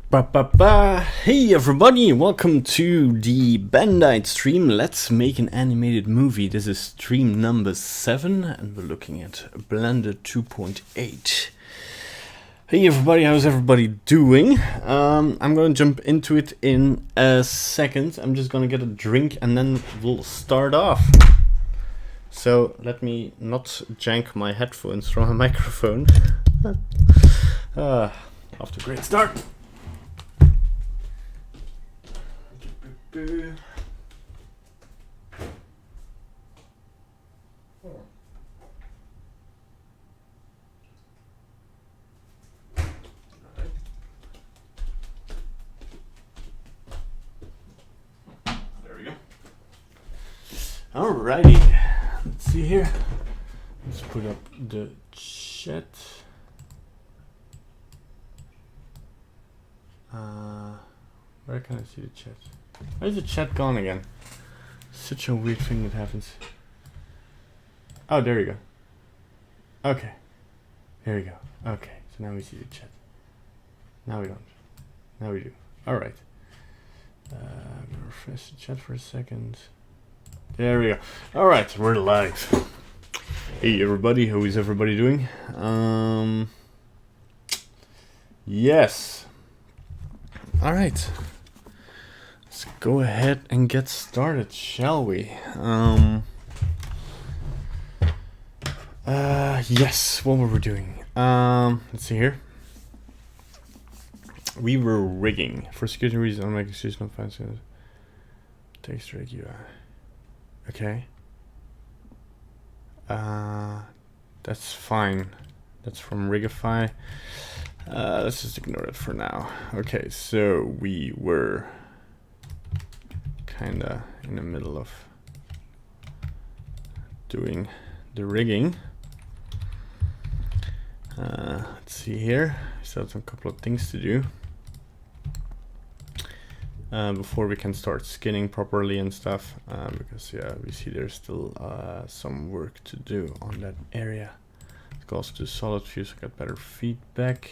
Ba, ba, ba. Hey everybody, welcome to the Bandite stream. Let's make an animated movie. This is stream number 7 and we're looking at Blender 2.8. Hey everybody, how's everybody doing? I'm gonna jump into it in a second. I'm just gonna get a drink and then we'll start off. So let me not jank my headphones from a microphone. Off to a great start. Alrighty, let's see here. Let's put up the chat. Where can I see the chat? Where's the chat gone again? Such a weird thing that happens. Oh, there you go. Okay. Here we go. Okay, so now we see the chat. Now we don't. Now we do. Alright. I'm gonna refresh the chat for a second. There we go. Alright, we're live. Hey everybody, how is everybody doing? Yes. Alright. Let's go ahead and get started, shall we? Yes, what were we doing? Let's see here. We were rigging. For security reasons, I'm making sure not fine. Text rig UI. Okay. That's fine. That's from Rigify. Let's just ignore it for now. Okay, so we were kinda in the middle of doing the rigging. Let's see here. We still have a couple of things to do before we can start skinning properly and stuff, because yeah, we see there's still some work to do on that area. Let's go also to solid view so I get better feedback.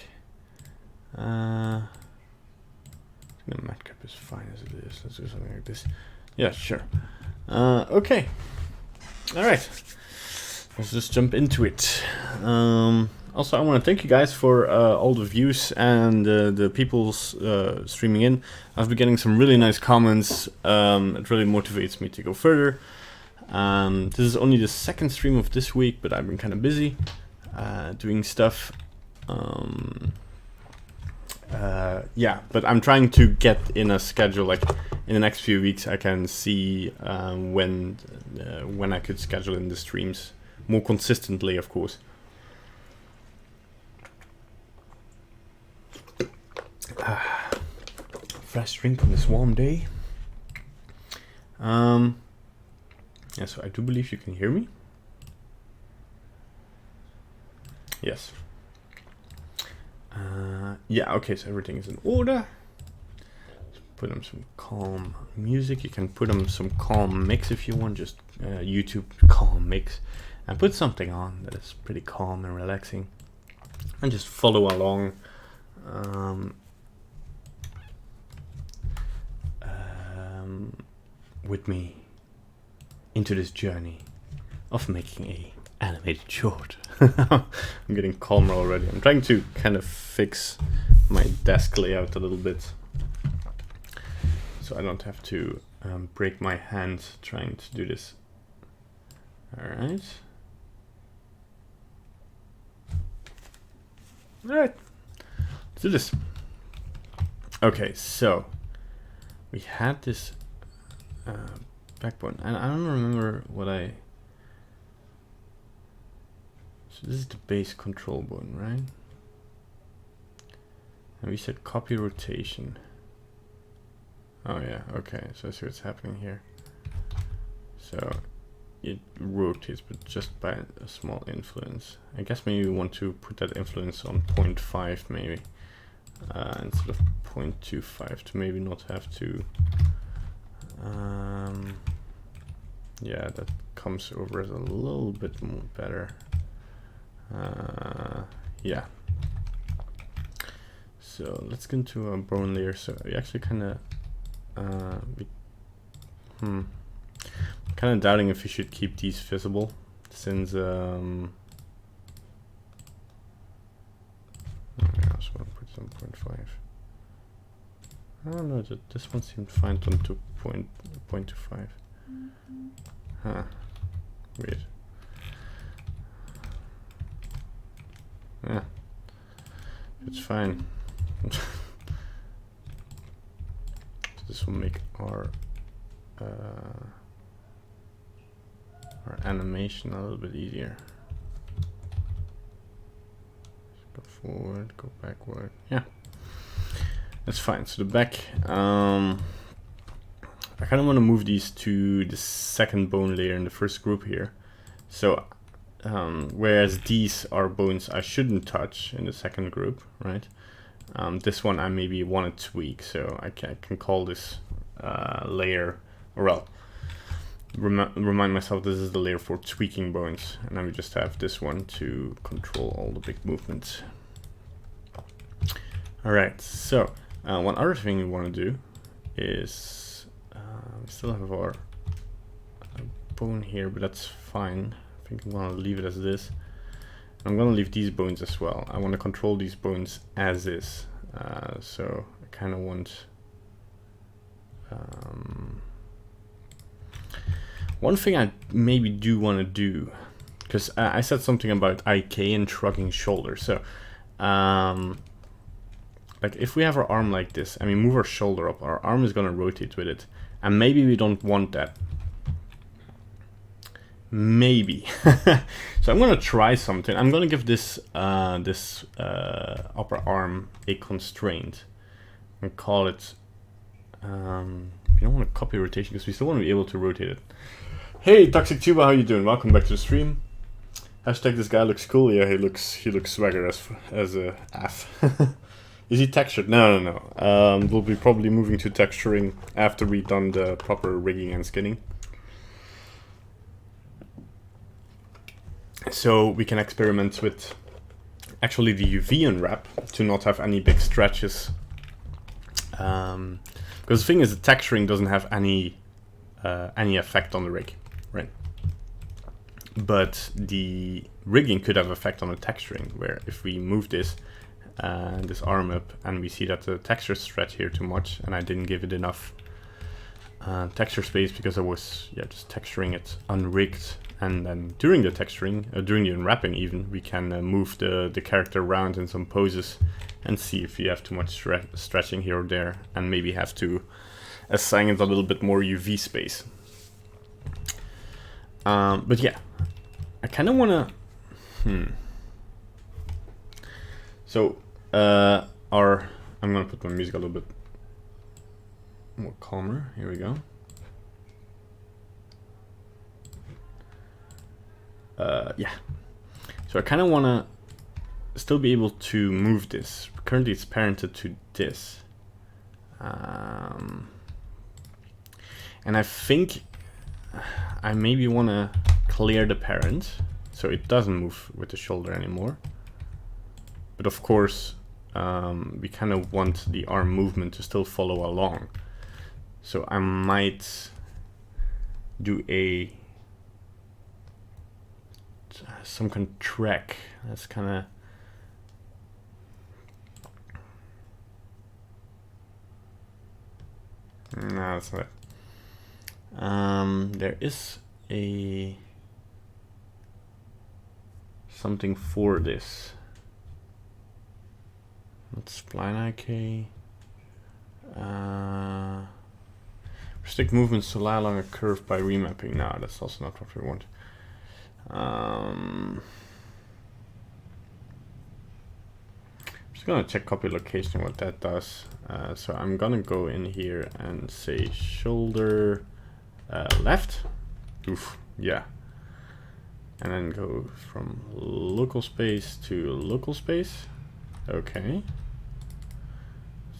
The matcap is fine as it is. Let's do something like this. Yeah, sure. Okay. All right. Let's just jump into it. Also, I want to thank you guys for all the views and the people streaming in. I've been getting some really nice comments. It really motivates me to go further. This is only the second stream of this week, but I've been kind of busy doing stuff. Yeah, but I'm trying to get in a schedule. Like in the next few weeks, I can see when I could schedule in the streams more consistently, of course. Fresh drink on this warm day. Yeah, so I do believe you can hear me. Yes. Yeah, okay, so everything is in order. Let's put on some calm music. You can put on some calm mix if you want, just YouTube calm mix. And put something on that is pretty calm and relaxing. And just follow along. With me into this journey of making a animated short. I'm getting calmer already. I'm trying to kind of fix my desk layout a little bit so I don't have to break my hand trying to do this. Alright. Alright. Let's do this. Okay, so we had this backbone, and I don't remember what I... So this is the base control bone, right? And we said copy rotation. Oh yeah, okay, so I see what's happening here. So it rotates, but just by a small influence. I guess maybe we want to put that influence on 0.5 maybe, instead of 0.25 to maybe not have to... yeah, that comes over as a little bit more better. Yeah. So let's get into a bone layer. So we actually kind of, kind of doubting if we should keep these visible, since yeah, I just want to put 7.5. I don't know, this one seemed fine on 2.25. Huh, weird. Yeah, it's fine. So this will make our animation a little bit easier. Go forward, go backward. Yeah, that's fine. So the back, I kind of want to move these to the second bone layer in the first group here. So whereas these are bones I shouldn't touch in the second group, right? This one I maybe want to tweak, so I can call this layer, or well, remind myself this is the layer for tweaking bones, and then we just have this one to control all the big movements. Alright, so one other thing we want to do is we still have our bone here, but that's fine. I think I'm going to leave it as this. I'm going to leave these bones as well. I want to control these bones as is. So I kind of want... one thing I maybe do want to do, because I said something about IK and shrugging shoulders. So, like if we have our arm like this and we move our shoulder up, our arm is going to rotate with it. And maybe we don't want that. Maybe. So I'm gonna try something. I'm gonna give this upper arm a constraint and call it. We don't want to copy rotation because we still want to be able to rotate it. Hey, Toxic Tuba, how you doing? Welcome back to the stream. Hashtag this guy looks cool. Yeah, he looks swagger as a F. Is he textured? No. We'll be probably moving to texturing after we've done the proper rigging and skinning. So we can experiment with actually the UV unwrap to not have any big stretches. Because the thing is, the texturing doesn't have any effect on the rig, right? But the rigging could have effect on the texturing, where if we move this arm up and we see that the texture stretch here too much, and I didn't give it enough texture space because I was just texturing it unrigged. And then during the texturing, during the unwrapping even, we can move the character around in some poses and see if we have too much stretching here or there, and maybe have to assign it a little bit more UV space. But yeah, I kind of want to... So, I'm going to put my music a little bit more calmer. Here we go. Yeah, so I kind of want to still be able to move this. Currently it's parented to this, and I think I maybe want to clear the parent so it doesn't move with the shoulder anymore. But of course we kind of want the arm movement to still follow along, so I might do some kind of track. That's kind of no, that's not it. There is something for this. Not spline IK. Restrict movements to lie along a curve by remapping. No, that's also not what we want. Just gonna check copy location what that does. So I'm gonna go in here and say shoulder left. Oof, yeah. And then go from local space to local space. Okay.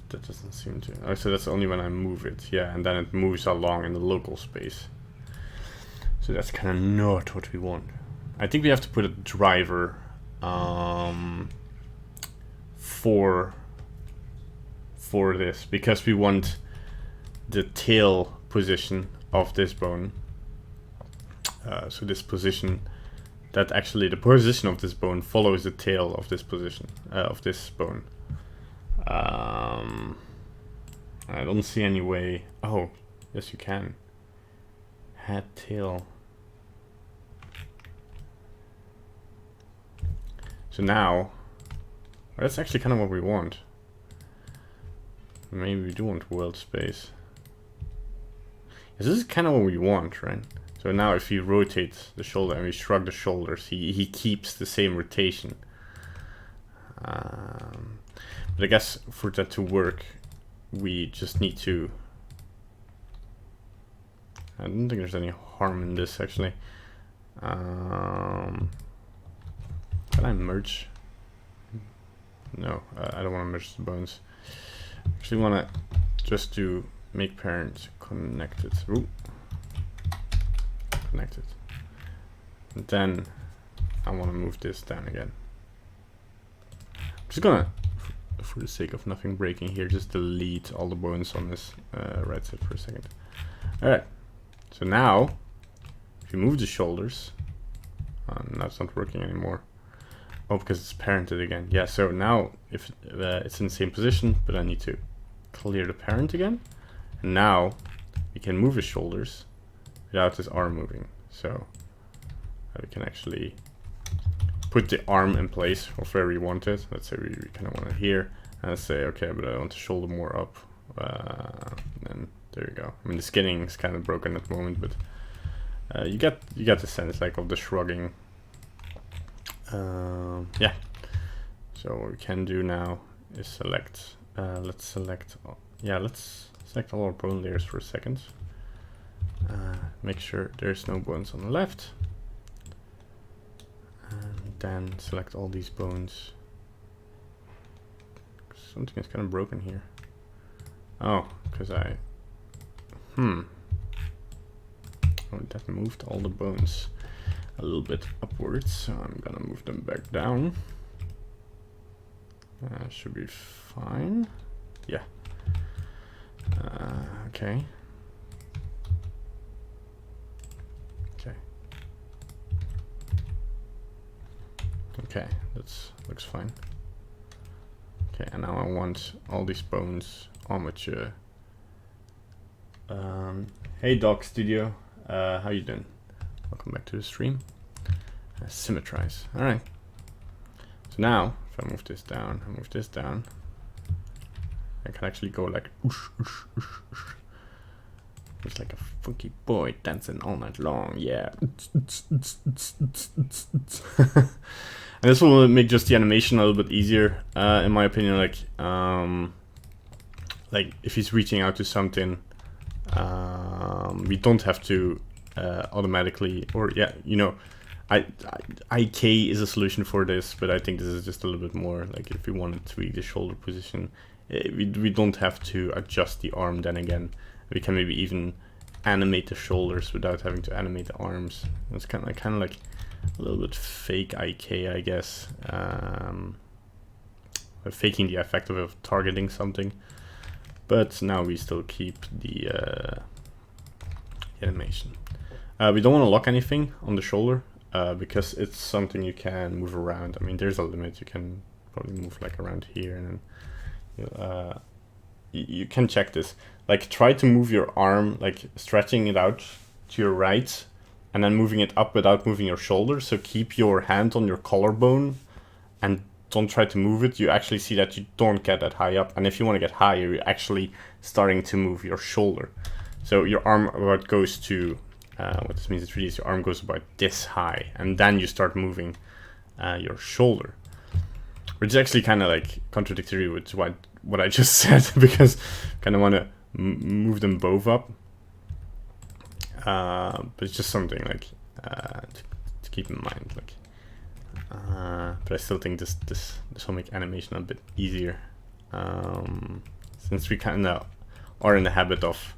That doesn't seem to. Oh, so that's only when I move it. Yeah, and then it moves along in the local space. So that's kind of not what we want. I think we have to put a driver for for this, because we want the tail position of this bone. So this position, that actually the position of this bone follows the tail of this position, of this bone. I don't see any way. Oh, yes you can. Head, tail. So now, well, that's actually kind of what we want. Maybe we do want world space. Yes, this is kind of what we want, right? So now if you rotate the shoulder and we shrug the shoulders, he keeps the same rotation. But I guess for that to work, we just need to... I don't think there's any harm in this, actually. Can I merge? No, I don't want to merge the bones. Actually want to just do make parent connected. Ooh. Connected. And then I want to move this down again. I'm just gonna, for the sake of nothing breaking here, just delete all the bones on this right side for a second. Alright, so now if you move the shoulders, that's not working anymore. Oh, because it's parented again. Yeah, so now if it's in the same position, but I need to clear the parent again. And now we can move his shoulders without his arm moving. So we can actually put the arm in place of where we want it. Let's say we kind of want it here. And let's say, okay, but I want the shoulder more up. And there you go. I mean, the skinning is kind of broken at the moment, but you get the sense like of the shrugging. Yeah. So what we can do now is select. Let's select. Let's select all our bone layers for a second. Make sure there's no bones on the left, and then select all these bones. Something is kind of broken here. Oh, because oh, that moved all the bones a little bit upwards, so I'm gonna move them back down. Should be fine. Yeah. Okay. Okay, that looks fine. Okay, and now I want all these bones armature. Hey Doc Studio, how you doing? Welcome back to the stream. Symmetrize. All right. So now, if I move this down, I can actually go like oosh, oosh, oosh, oosh. It's like a funky boy dancing all night long. Yeah. And this will make just the animation a little bit easier, in my opinion. Like if he's reaching out to something, we don't have to automatically, or yeah, you know, IK is a solution for this, but I think this is just a little bit more like if we want to tweak the shoulder position, we don't have to adjust the arm. Then again, we can maybe even animate the shoulders without having to animate the arms. It's kind of like a little bit fake IK, I guess, faking the effect of targeting something. But now we still keep the animation. We don't want to lock anything on the shoulder because it's something you can move around. I mean, there's a limit. You can probably move like around here, and then you can check this. Like, try to move your arm, like stretching it out to your right, and then moving it up without moving your shoulder. So keep your hand on your collarbone and don't try to move it. You actually see that you don't get that high up. And if you want to get higher, you're actually starting to move your shoulder. So your arm about goes to, what this means is really is your arm goes about this high. And then you start moving your shoulder. Which is actually kind of like contradictory with what I just said, because I kind of want to move them both up. But it's just something like to keep in mind. Like, but I still think this will make animation a bit easier, since we kind of are in the habit of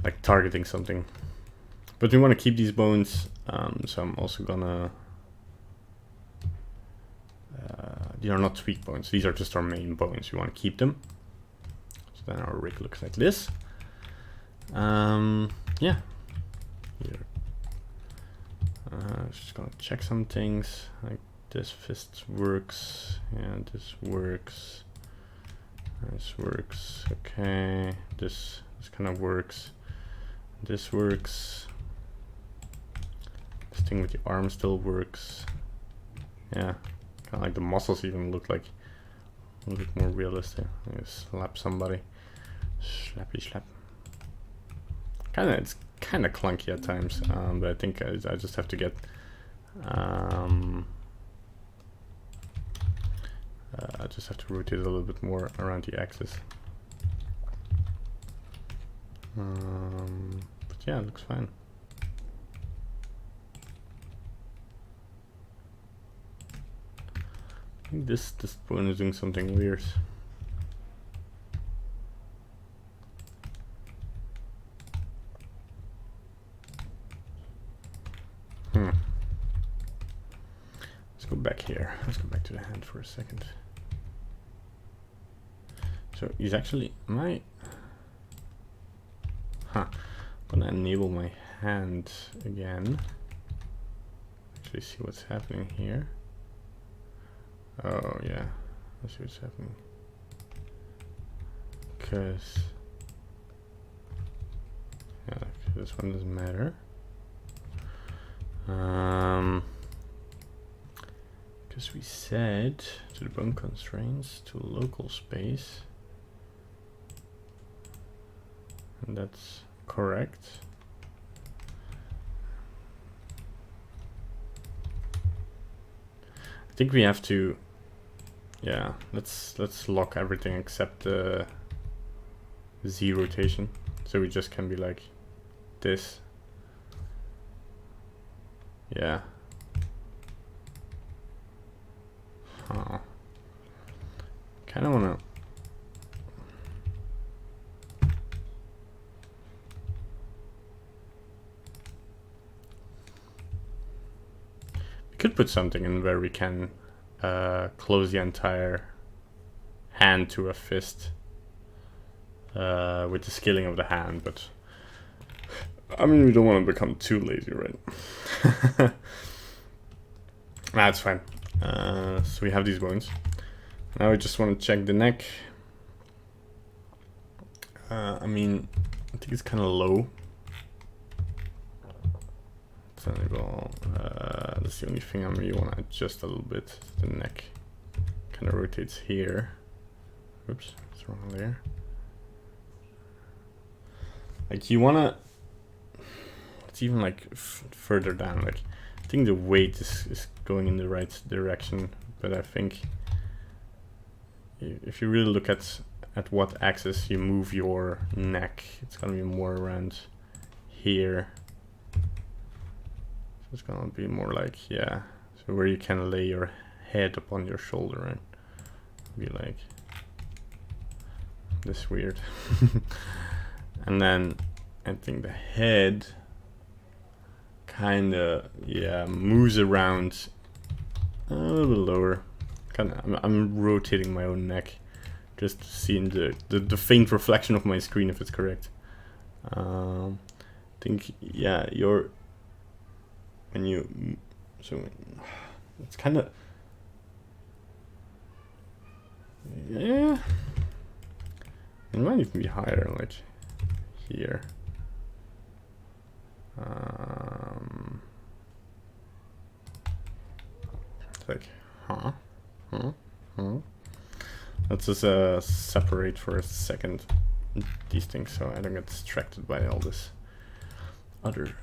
like targeting something. But we want to keep these bones, so I'm also gonna These are not tweak points. These are just our main points. We want to keep them. So then our rig looks like this. Yeah. Here. Just gonna check some things. Like this fist works, and this works. This works. Okay. This kind of works. This works. This thing with the arm still works. Yeah. Kind of like the muscles even look more realistic. Slap somebody. Slappy slap. It's kind of clunky at times, but I think I just have to get I just have to rotate a little bit more around the axis. But yeah, it looks fine. I think this bone is doing something weird. Let's go back here. Let's go back to the hand for a second. So he's actually, I'm gonna enable my hand again. Actually see what's happening here. Oh yeah, let's see what's happening. Because yeah, this one doesn't matter. Because we said to the bone constraints to local space, and that's correct. I think we have to, yeah, let's lock everything except the Z rotation, so we just can be like this. Yeah. Kind of wanna. We could put something in where we can close the entire hand to a fist with the scaling of the hand, but I mean, we don't want to become too lazy, right? That's fine. So we have these bones. Now we just want to check the neck. I mean, I think it's kind of low. So that's the only thing I really want to adjust a little bit. The neck kind of rotates here. Oops, it's wrong there. Like you want to. It's even like further down. Like I think the weight is going in the right direction, but I think if you really look at what axis you move your neck, it's gonna be more around here. So it's gonna be more like, yeah, so where you can lay your head upon your shoulder and be like this weird. And then I think the head kinda, yeah, moves around a little bit lower. I'm rotating my own neck just seeing the faint reflection of my screen if it's correct. I think, yeah, when you, so it's kind of, yeah, it might even be higher, like here. It's like, Let's just separate for a second these things so I don't get distracted by all this other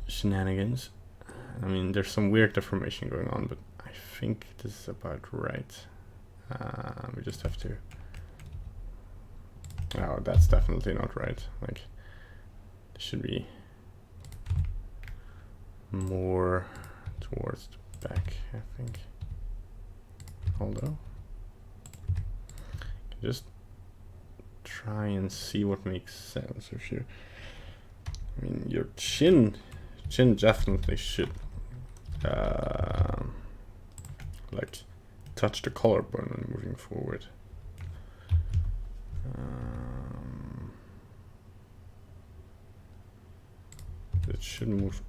shenanigans. I mean, there's some weird deformation going on, but I think this is about right. We just have to. Oh, that's definitely not right. Like, it should be more towards the back, I think. Although, just try and see what makes sense. If you, I mean, your chin definitely should like touch the collarbone when moving forward. It should move.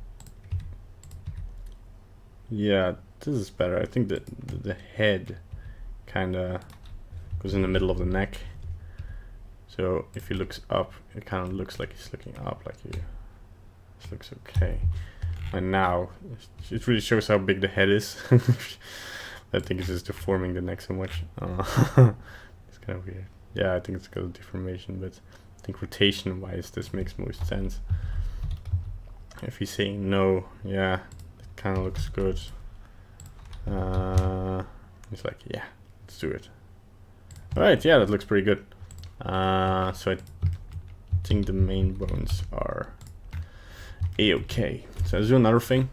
Yeah, this is better. I think that the head kind of goes in the middle of the neck. So if he looks up, it kind of looks like he's looking up, like this looks okay. And now it really shows how big the head is. I think it's just deforming the neck so much. It's kind of weird. Yeah, I think it's because of deformation, but I think rotation-wise, this makes most sense. If he's saying no, yeah, it kind of looks good. He's like, yeah, let's do it. All right, yeah, that looks pretty good. So I think the main bones are a-okay. So let's do another thing.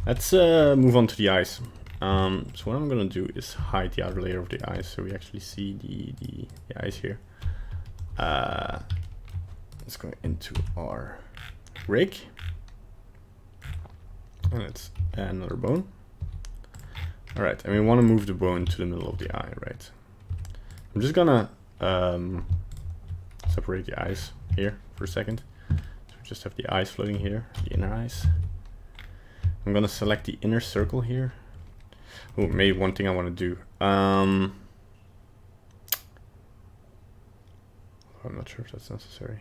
Let's move on to the eyes. So what I'm gonna do is hide the outer layer of the eyes so we actually see the eyes here. Let's go into our rig. And let's add another bone. Alright, and we want to move the bone to the middle of the eye, right? I'm just gonna separate the eyes here for a second. So we just have the eyes floating here, the inner eyes. I'm gonna select the inner circle here. Oh, maybe one thing I want to do. I'm not sure if that's necessary.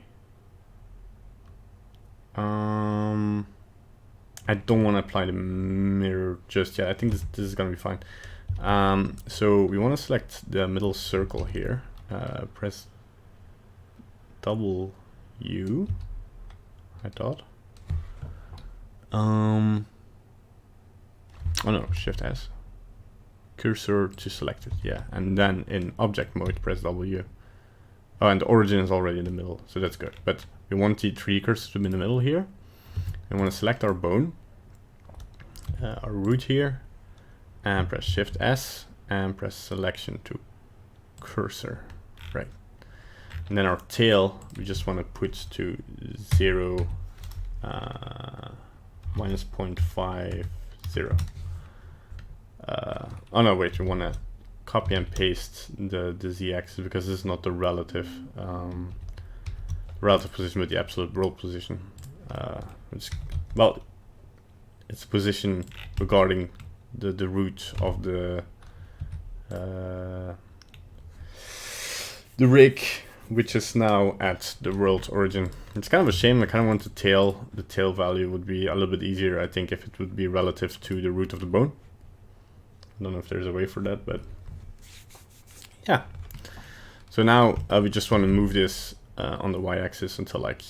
I don't want to apply the mirror just yet. I think this is gonna be fine. So we want to select the middle circle here. Press W, I thought. Oh no, Shift S. Cursor to select it, yeah. And then in object mode, press W. Oh, and the origin is already in the middle, so that's good. But we want the 3 cursors to be in the middle here. We want to select our bone, our root here, and press Shift S and press selection to cursor, right? And then our tail, we just want to put to 0, minus 0.50. Oh no, wait, we want to copy and paste the z-axis because this is not the relative position but the absolute world position. Well, it's position regarding the root of the rig, which is now at the world origin. It's kind of a shame. I kind of want the tail value would be a little bit easier, I think, if it would be relative to the root of the bone. I don't know if there's a way for that, but yeah. So now we just want to move this on the y-axis until like,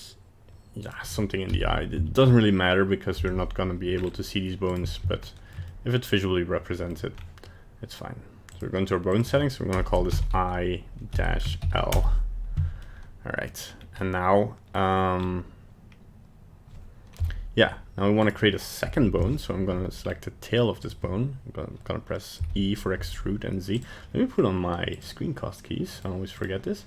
yeah, something in the eye. It doesn't really matter because we're not going to be able to see these bones, but if it's visually represented, it's fine. So we're going to our bone settings. We're going to call this I-L. All right, and now, yeah, now we want to create a second bone. So I'm going to select the tail of this bone. I'm going to press E for extrude and Z. Let me put on my screencast keys. I always forget this.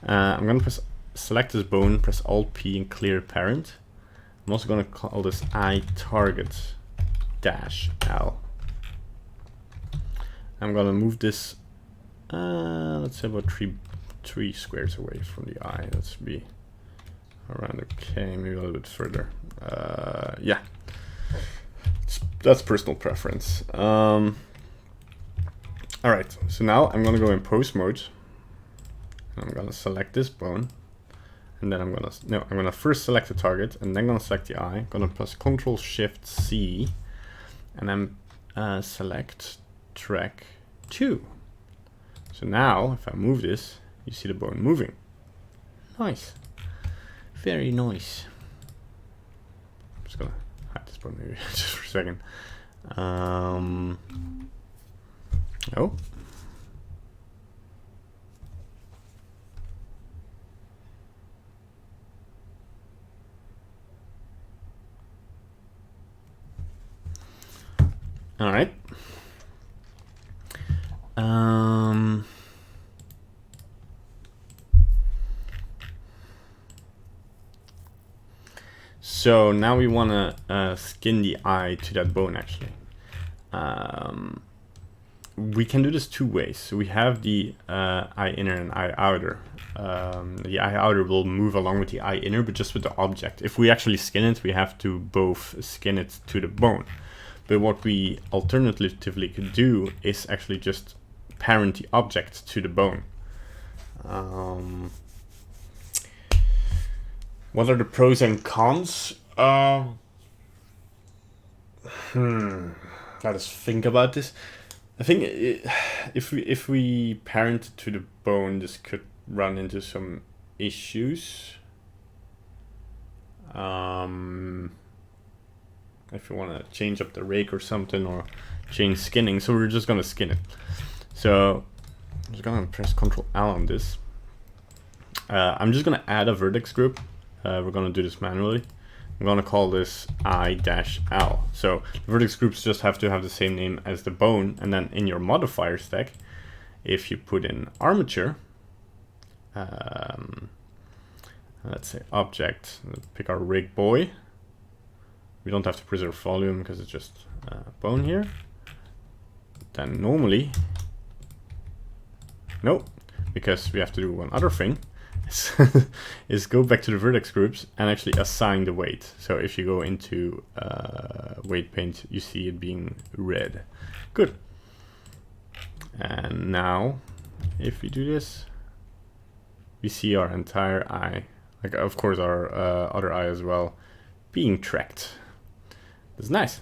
I'm going to select this bone, press Alt P and clear parent. I'm also going to call this I target -L. I'm going to move this, let's say about three squares away from the eye. Let's be around, okay, maybe a little bit further. Yeah, that's personal preference. All right, so now I'm going to go in pose mode. I'm going to select this bone. And then I'm gonna first select the target and then gonna select the eye. I'm gonna press Ctrl Shift C and then select track 2. So now if I move this, you see the bone moving. Nice. Very nice. I'm just gonna hide this bone maybe just for a second. Oh. All right. So now we want to skin the eye to that bone actually. We can do this two ways. So we have the eye inner and eye outer. The eye outer will move along with the eye inner, but just with the object. If we actually skin it, we have to both skin it to the bone. But what we alternatively could do is actually just parent the object to the bone. What are the pros and cons? Let us think about this. I think if we parent it to the bone, this could run into some issues. If you want to change up the rake or something, or change skinning, so we're just gonna skin it. So I'm just gonna press Ctrl L on this. I'm just gonna add a vertex group. We're gonna do this manually. I'm gonna call this I-L. So the vertex groups just have to have the same name as the bone, and then in your modifier stack, if you put in armature, let's say object, pick our rig boy. We don't have to preserve volume because it's just bone here. Then normally, no, because we have to do one other thing. Is go back to the vertex groups and actually assign the weight. So if you go into weight paint, you see it being red. Good. And now, if we do this, we see our entire eye, like of course our other eye as well, being tracked. That's nice.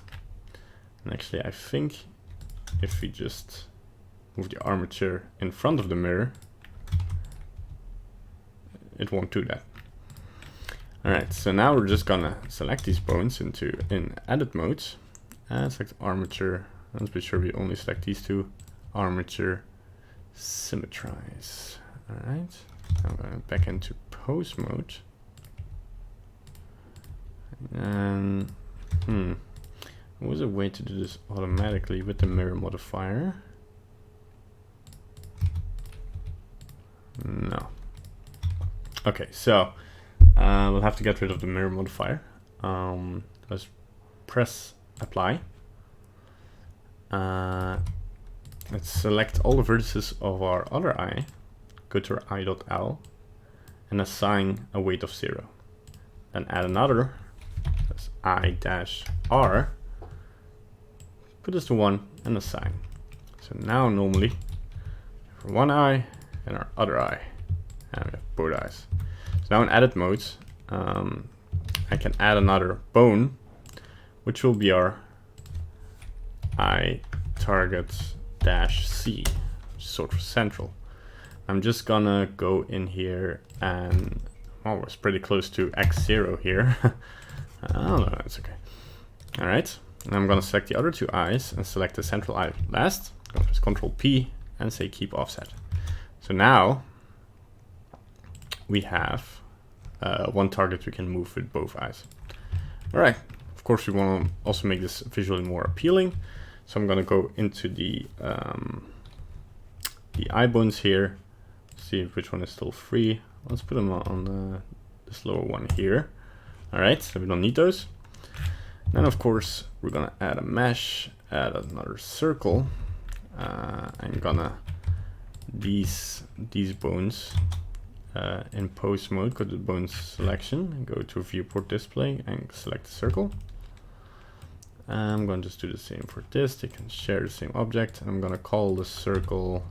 And actually, I think if we just move the armature in front of the mirror, it won't do that. Alright, so now we're just gonna select these bones in edit modes and select armature. Let's be sure we only select these two. Armature, symmetrize. Alright, I'm going back into pose mode. And what was a way to do this automatically with the mirror modifier? No. Okay, so we'll have to get rid of the mirror modifier. Let's press apply. Let's select all the vertices of our other eye, go to our I.L, and assign a weight of 0. Then add another, that's I-R, put this to 1 and assign. So now normally, for one eye and our other eye, and we have both eyes. So now in edit modes, I can add another bone, which will be our eye target -C, sort of central. I'm just gonna go in here and, oh, we're pretty close to X0 here. I don't know, that's okay. All right, and I'm gonna select the other two eyes and select the central eye last. I'm gonna press Ctrl P and say keep offset. So now we have one target we can move with both eyes. All right, of course we want to also make this visually more appealing. So I'm going to go into the eye bones here, see which one is still free. Let's put them on this lower one here. All right, so we don't need those. Then of course we're going to add a mesh, add another circle. I'm gonna these bones. In pose mode, go to bones selection and go to viewport display and select the circle. I'm going to just do the same for this. They can share the same object. I'm going to call the circle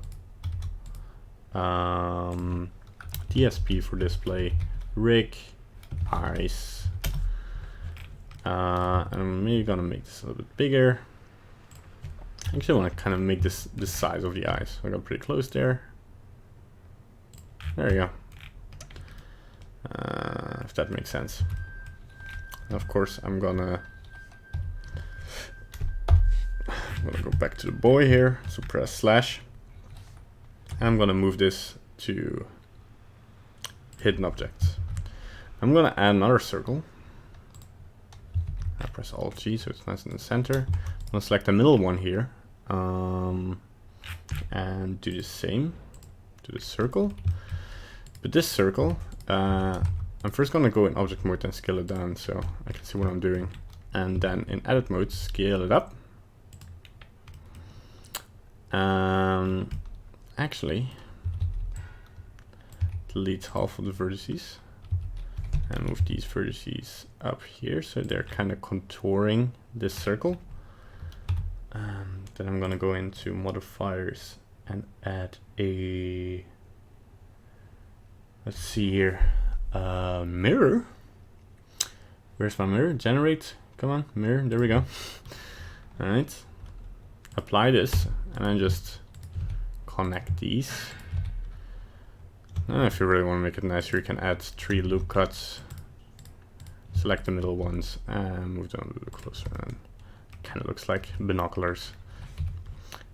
DSP for display rig eyes. And I'm maybe going to make this a little bit bigger. Actually, I want to kind of make this the size of the eyes. So I got pretty close there. There you go. If that makes sense. And of course, I'm gonna go back to the boy here. So press slash. I'm gonna move this to hidden objects. I'm gonna add another circle. I press Alt G so it's nice in the center. I'm gonna select the middle one here, and do the same to the circle. But this circle, I'm first gonna go in object mode and scale it down so I can see what I'm doing. And then in edit mode, scale it up. Actually, delete half of the vertices and move these vertices up here so they're kind of contouring this circle. Then I'm gonna go into modifiers and add a, let's see here, mirror. Where's my mirror? Generate, come on, mirror, there we go. All right, apply this and then just connect these. If you really want to make it nicer, you can add 3 loop cuts, select the middle ones and move them a little closer, and kind of looks like binoculars.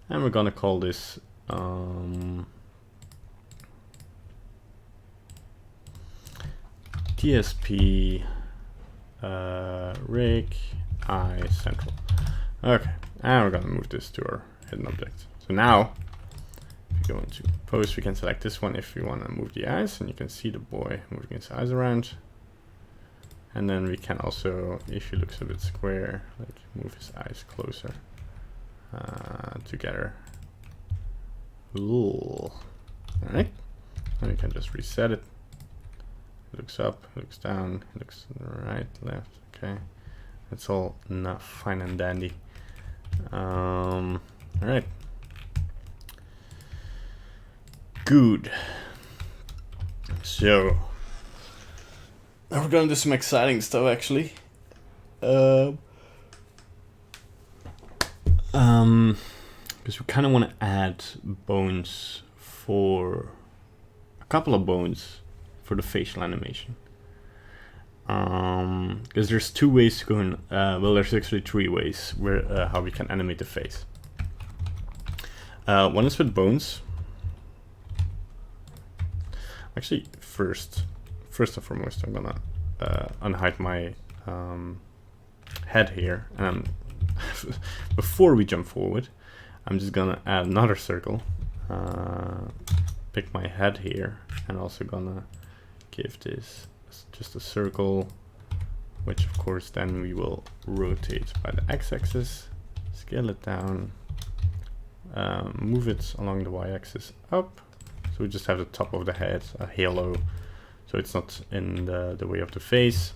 And we're gonna call this DSP rig eye central. Okay, and we're gonna move this to our hidden object. So now, if you go into post, we can select this one if we want to move the eyes, and you can see the boy moving his eyes around. And then we can also, if he looks a bit square, like move his eyes closer together. Ooh. All right, and we can just reset it. It looks up, it looks down, it looks right, left. Okay, it's all fine and dandy. All right. Good. So now we're gonna do some exciting stuff actually. Because we kind of want to add bones for a couple of bones for the facial animation. Because there's 2 ways to go in. Well, there's actually 3 ways where how we can animate the face. One is with bones. Actually, first and foremost, I'm gonna unhide my head here, and before we jump forward, I'm just gonna add another circle, pick my head here, and also gonna give this just a circle, which of course then we will rotate by the x-axis, scale it down, move it along the y-axis up. So we just have the top of the head, a halo, so it's not in the way of the face.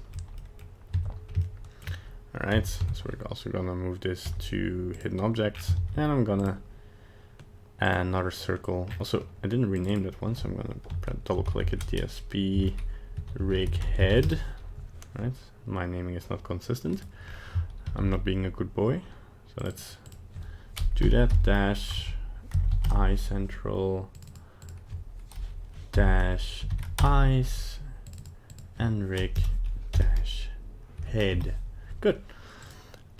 All right, so we're also gonna move this to hidden objects, and I'm gonna add another circle. Also, I didn't rename that one, so I'm gonna double click it, DSP rig head. All right, my naming is not consistent. I'm not being a good boy, so let's do that. Dash eye central dash eyes and rig dash head. Good.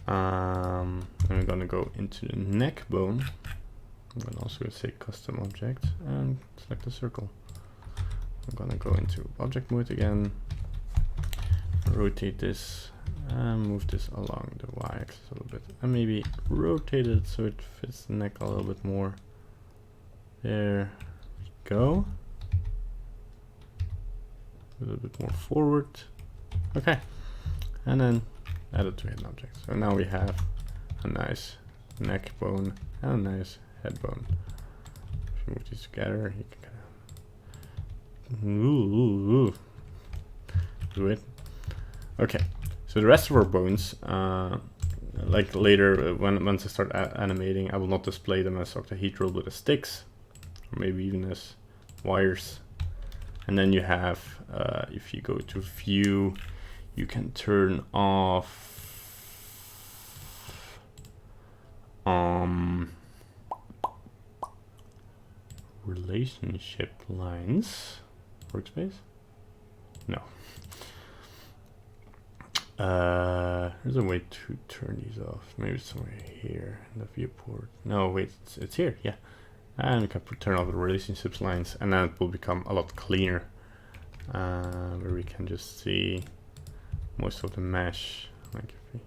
And we're gonna go into the neck bone. I'm gonna also say custom object and select a circle. I'm gonna go into object mode again, rotate this and move this along the y-axis a little bit, and maybe rotate it so it fits the neck a little bit more. There we go. A little bit more forward. Okay, and then add it to hidden object. So now we have a nice neck bone and a nice head bone. If you move these together, you can kind of do it. Okay, so the rest of our bones, like later once I start animating, I will not display them as octahedral but as sticks, or maybe even as wires. And then you have, if you go to view, you can turn off relationship lines. Workspace? No. There's a way to turn these off. Maybe it's somewhere here in the viewport. No, wait, it's here, yeah. And we can turn off the relationships lines, and then it will become a lot cleaner, where we can just see most of the mesh. Like if we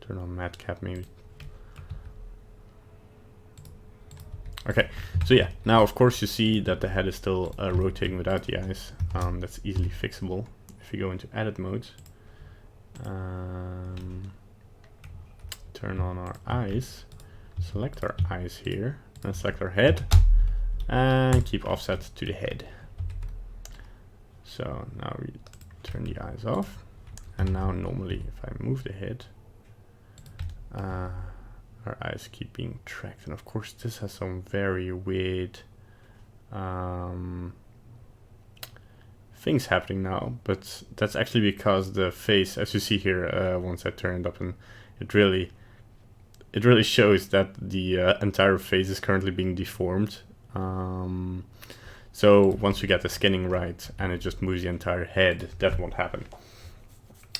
turn on matte cap, maybe. Okay, so yeah, now of course you see that the head is still rotating without the eyes. That's easily fixable if we go into edit mode, turn on our eyes, select our eyes here, and select our head, and keep offset to the head. So now we turn the eyes off, and now normally if I move the head, our eyes keep being tracked. And of course this has some very weird things happening now, but that's actually because the face, as you see here, once I turn it up, and it really shows that the entire face is currently being deformed. So once we get the skinning right and it just moves the entire head, that won't happen.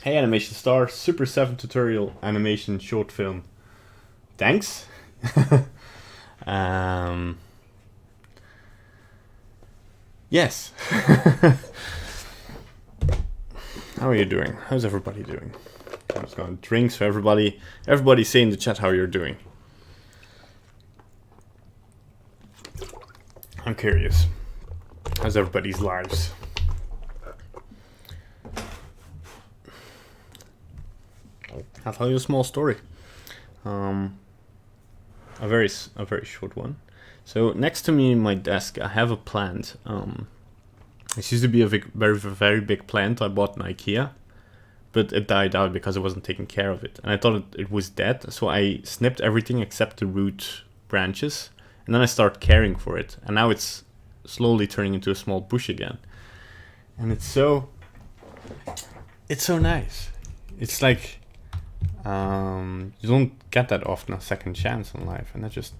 Hey Animation Star, Super 7 tutorial animation short film. Thanks. Yes. How are you doing? How's everybody doing? I'm just gonna drink so everybody say in the chat how you're doing. I'm curious. How's everybody's lives? I'll tell you a small story. A very short one. So next to me in my desk, I have a plant. It used to be a very big plant I bought in IKEA, but it died out because I wasn't taking care of it, and I thought it was dead. So I snipped everything except the root branches, and then I started caring for it, and now it's slowly turning into a small bush again, and it's so nice. It's like you don't get that often, a second chance in life, and that just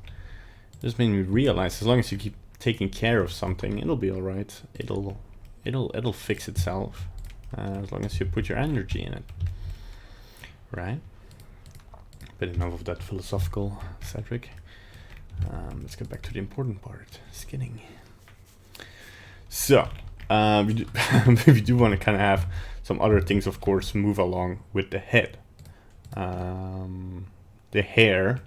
made me realize as long as you keep taking care of something, it'll be all right. It'll fix itself, as long as you put your energy in it, right? But enough of that philosophical, Cedric. Let's get back to the important part: skinning. So we do want to kind of have some other things, of course, move along with the head. The hair.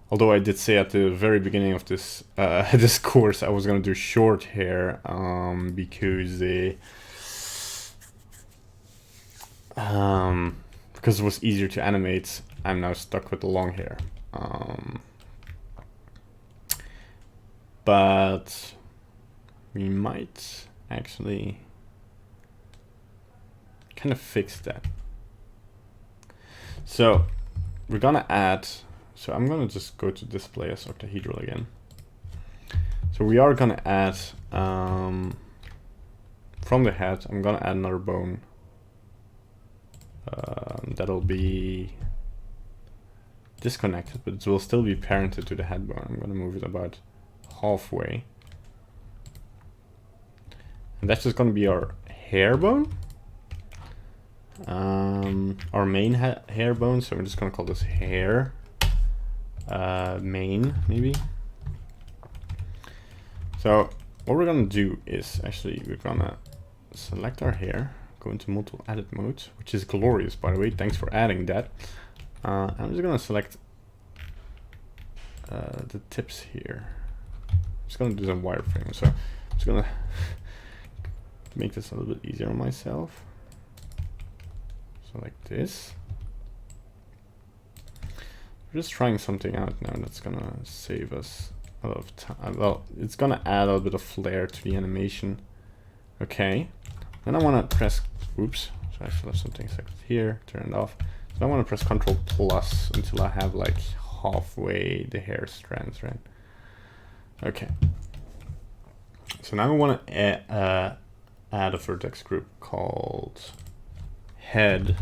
Although I did say at the very beginning of this this course I was gonna do short hair, because it was easier to animate. I'm now stuck with the long hair. But we might actually kind of fix that. So we're gonna add. So I'm gonna just go to display as octahedral again. So we are gonna add from the head. I'm gonna add another bone. That'll be disconnected, but it will still be parented to the head bone. I'm gonna move it about halfway, and that's just gonna be our hair bone. Our main hair bone. So we're just gonna call this hair. Main, maybe. So what we're gonna do is actually we're gonna select our hair, go into multiple edit mode, which is glorious, by the way. Thanks for adding that. I'm just gonna select the tips here. I'm just gonna do some wireframe. So I'm just gonna make this a little bit easier on myself. So like this. We're just trying something out now that's gonna save us a lot of time. Well, it's gonna add a little bit of flair to the animation. Okay. Then I wanna press, oops, so I still have something selected here, turn it off. So I wanna press Ctrl plus until I have like halfway the hair strands, right? Okay. So now I wanna add a vertex group called head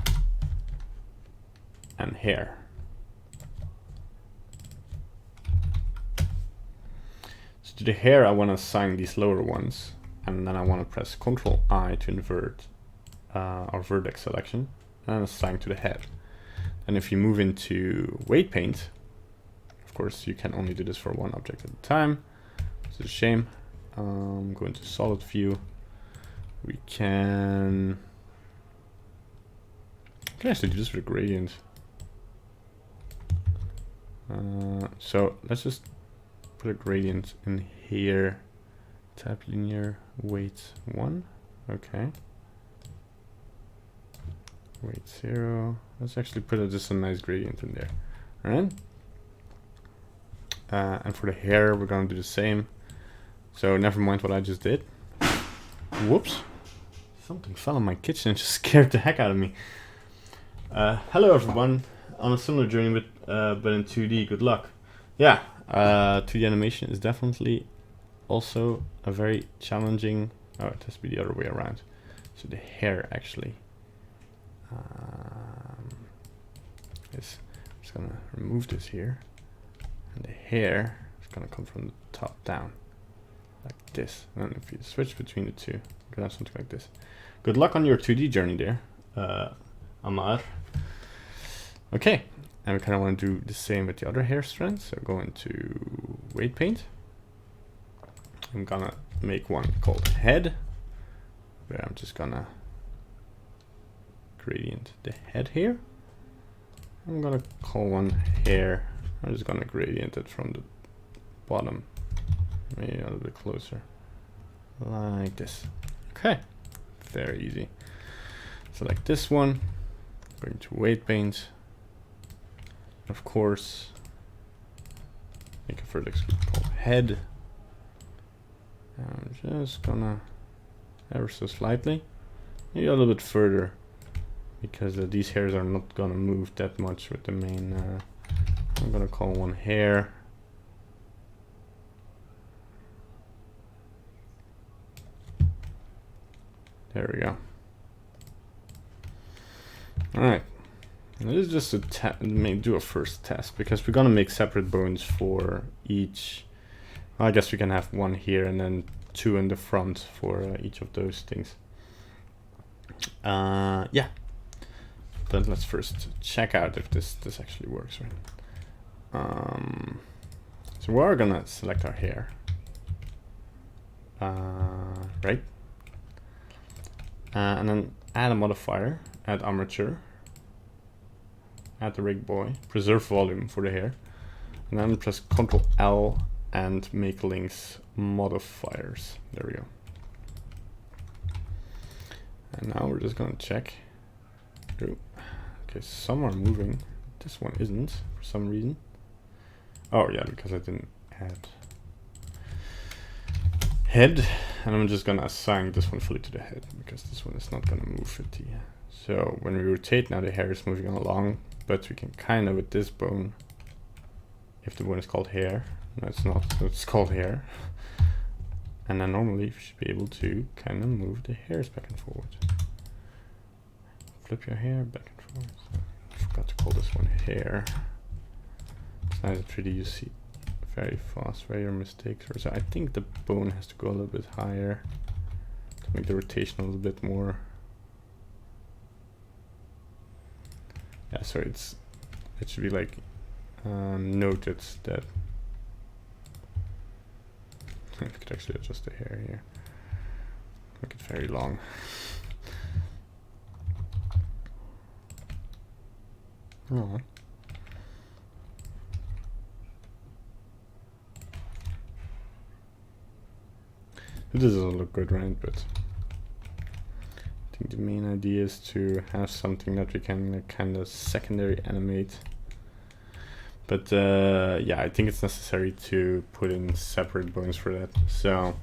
and hair. To the hair, I want to assign these lower ones, and then I want to press Ctrl I to invert our vertex selection, and assign to the head. And if you move into weight paint, of course you can only do this for one object at a time, which is a shame. Go into solid view. We can actually do this with a gradient. So let's just put a gradient in here. Type linear weight 1. Okay. weight 0. Let's actually put just a nice gradient in there. Alright. And for the hair, we're gonna do the same. So never mind what I just did. Whoops. Something fell in my kitchen and just scared the heck out of me. Hello everyone. On a similar journey but in 2D, good luck. Yeah, 2D animation is definitely also a very challenging... Oh, it has to be the other way around. So the hair actually is... I'm just gonna remove this here. And the hair is gonna come from the top down. Like this. And if you switch between the two, you can have something like this. Good luck on your 2D journey there, Amar. Okay, and we kind of want to do the same with the other hair strands. So go into weight paint. I'm gonna make one called head, where I'm just gonna gradient the head here. I'm gonna call one hair. I'm just gonna gradient it from the bottom, maybe a little bit closer, like this. Okay, very easy. Select this one, going to weight paint. Of course, make a vertex group called head. I'm just gonna ever so slightly, maybe a little bit further, because these hairs are not gonna move that much with the main. I'm gonna call one hair. There we go. All right. This is just a do a first test, because we're gonna make separate bones for each. I guess we can have one here and then 2 in the front for each of those things. Yeah. But let's first check out if this actually works, right? So we're gonna select our hair, right? And then add a modifier, add armature. Add the rig boy, preserve volume for the hair, and then press Ctrl L and make links modifiers. There we go. And now we're just gonna check. Okay, some are moving. This one isn't for some reason. Oh yeah, because I didn't add head, and I'm just gonna assign this one fully to the head, because this one is not gonna move with the. So when we rotate now, the hair is moving along. But we can kind of with this bone, if the bone is called hair, no it's not, so it's called hair. And then normally you should be able to kind of move the hairs back and forward. Flip your hair back and forward. So I forgot to call this one hair. It's nice at 3D, you see very fast where your mistakes are. So I think the bone has to go a little bit higher to make the rotation a little bit more. Yeah, so it should be like noted that I could actually adjust the hair here, make it very long. Oh. It doesn't look good, right? But I think the main idea is to have something that we can kind of secondary animate. But yeah, I think it's necessary to put in separate bones for that. So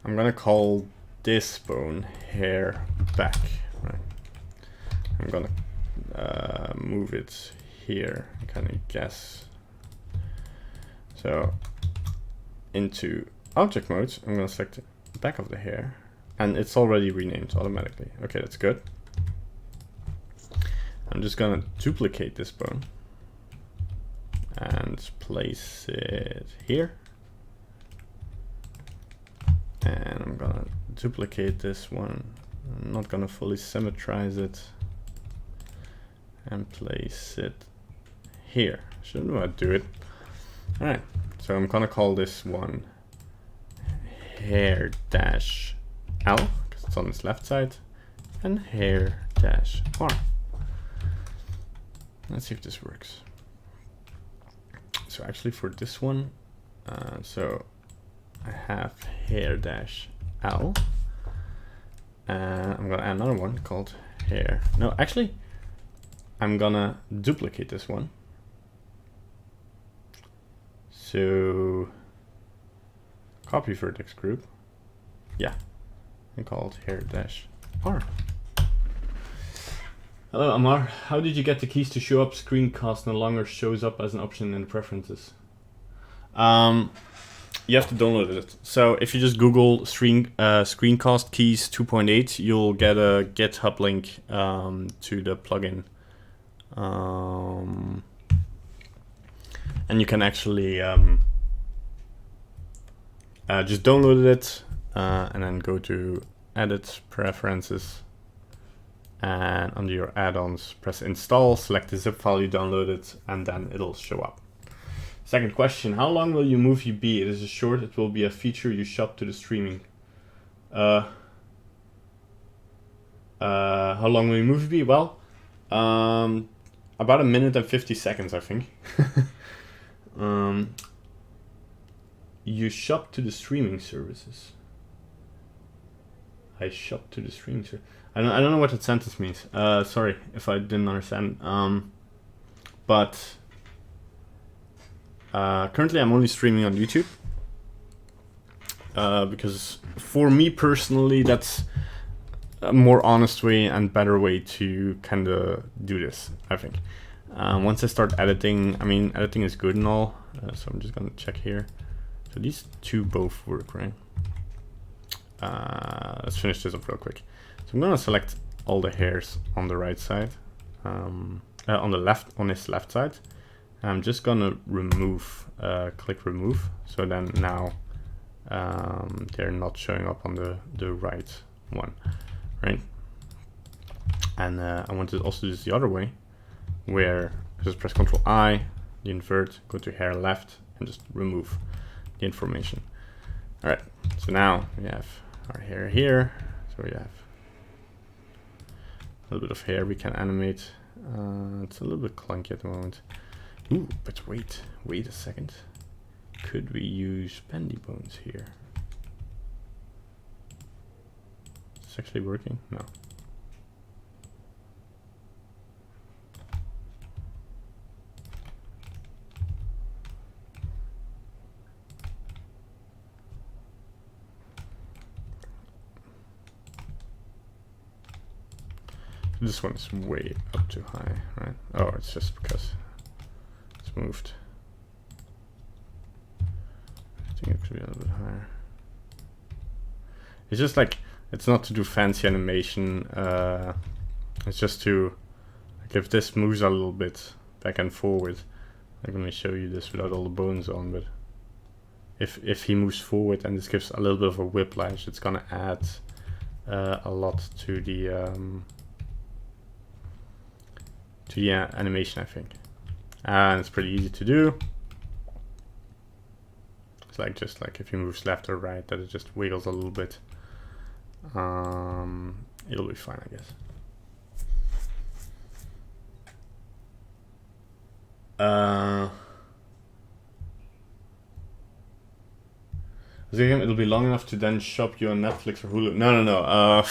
I'm gonna call this bone hair back. Right. I'm gonna move it here. I kind of guess. So into object mode, I'm gonna select the back of the hair. And it's already renamed automatically. Okay, that's good. I'm just gonna duplicate this bone and place it here. And I'm gonna duplicate this one. I'm not gonna fully symmetrize it. And place it here. Shouldn't know how to do it. Alright, so I'm gonna call this one hair dash L, because it's on its left side, and hair dash R. Let's see if this works. So actually for this one, so I have hair dash L, And I'm gonna add another one called hair. No, actually, I'm gonna duplicate this one. So copy vertex group. Yeah, and call it hair-r. Hello Amar, how did you get the keys to show up screencast no longer shows up as an option in the preferences? You have to download it. So if you just Google screencast keys 2.8, you'll get a GitHub link to the plugin. And you can actually just download it and then go to Edit Preferences, and under your add-ons press install, select the zip file you downloaded, and then it'll show up. Second question, how long will your movie be? It is a short, it will be a feature you shop to the streaming. How long will your movie be? Well, about 1 minute and 50 seconds, I think. You shop to the streaming services. I shop to the streaming service. I don't know what that sentence means. Sorry if I didn't understand. But currently I'm only streaming on YouTube. Because for me personally, that's a more honest way and better way to kind of do this, I think. Once I start editing, I mean, editing is good and all, so I'm just gonna check here. So these two both work, right? Let's finish this up real quick. So I'm gonna select all the hairs on the right side, on the left, on this left side. I'm just gonna remove, click remove. So then now they're not showing up on the right one, right? And I want to also do this the other way, where just press Ctrl I, the invert, go to hair left, and just remove the information. All right, so now we have our hair here. So we have a little bit of hair we can animate. It's a little bit clunky at the moment. Ooh, but wait a second. Could we use bendy bones here? Is this actually working? No. This one is way up too high, right? Oh, it's just because it's moved. I think it could be a little bit higher. It's just like, it's not to do fancy animation. It's just to, like, if this moves a little bit back and forward, I'm gonna show you this without all the bones on, but if he moves forward and this gives a little bit of a whiplash, it's gonna add a lot to the animation, I think. And it's pretty easy to do. It's like just like if he moves left or right, that it just wiggles a little bit. It'll be fine, I guess. It'll be long enough to then shop you on Netflix or Hulu. No.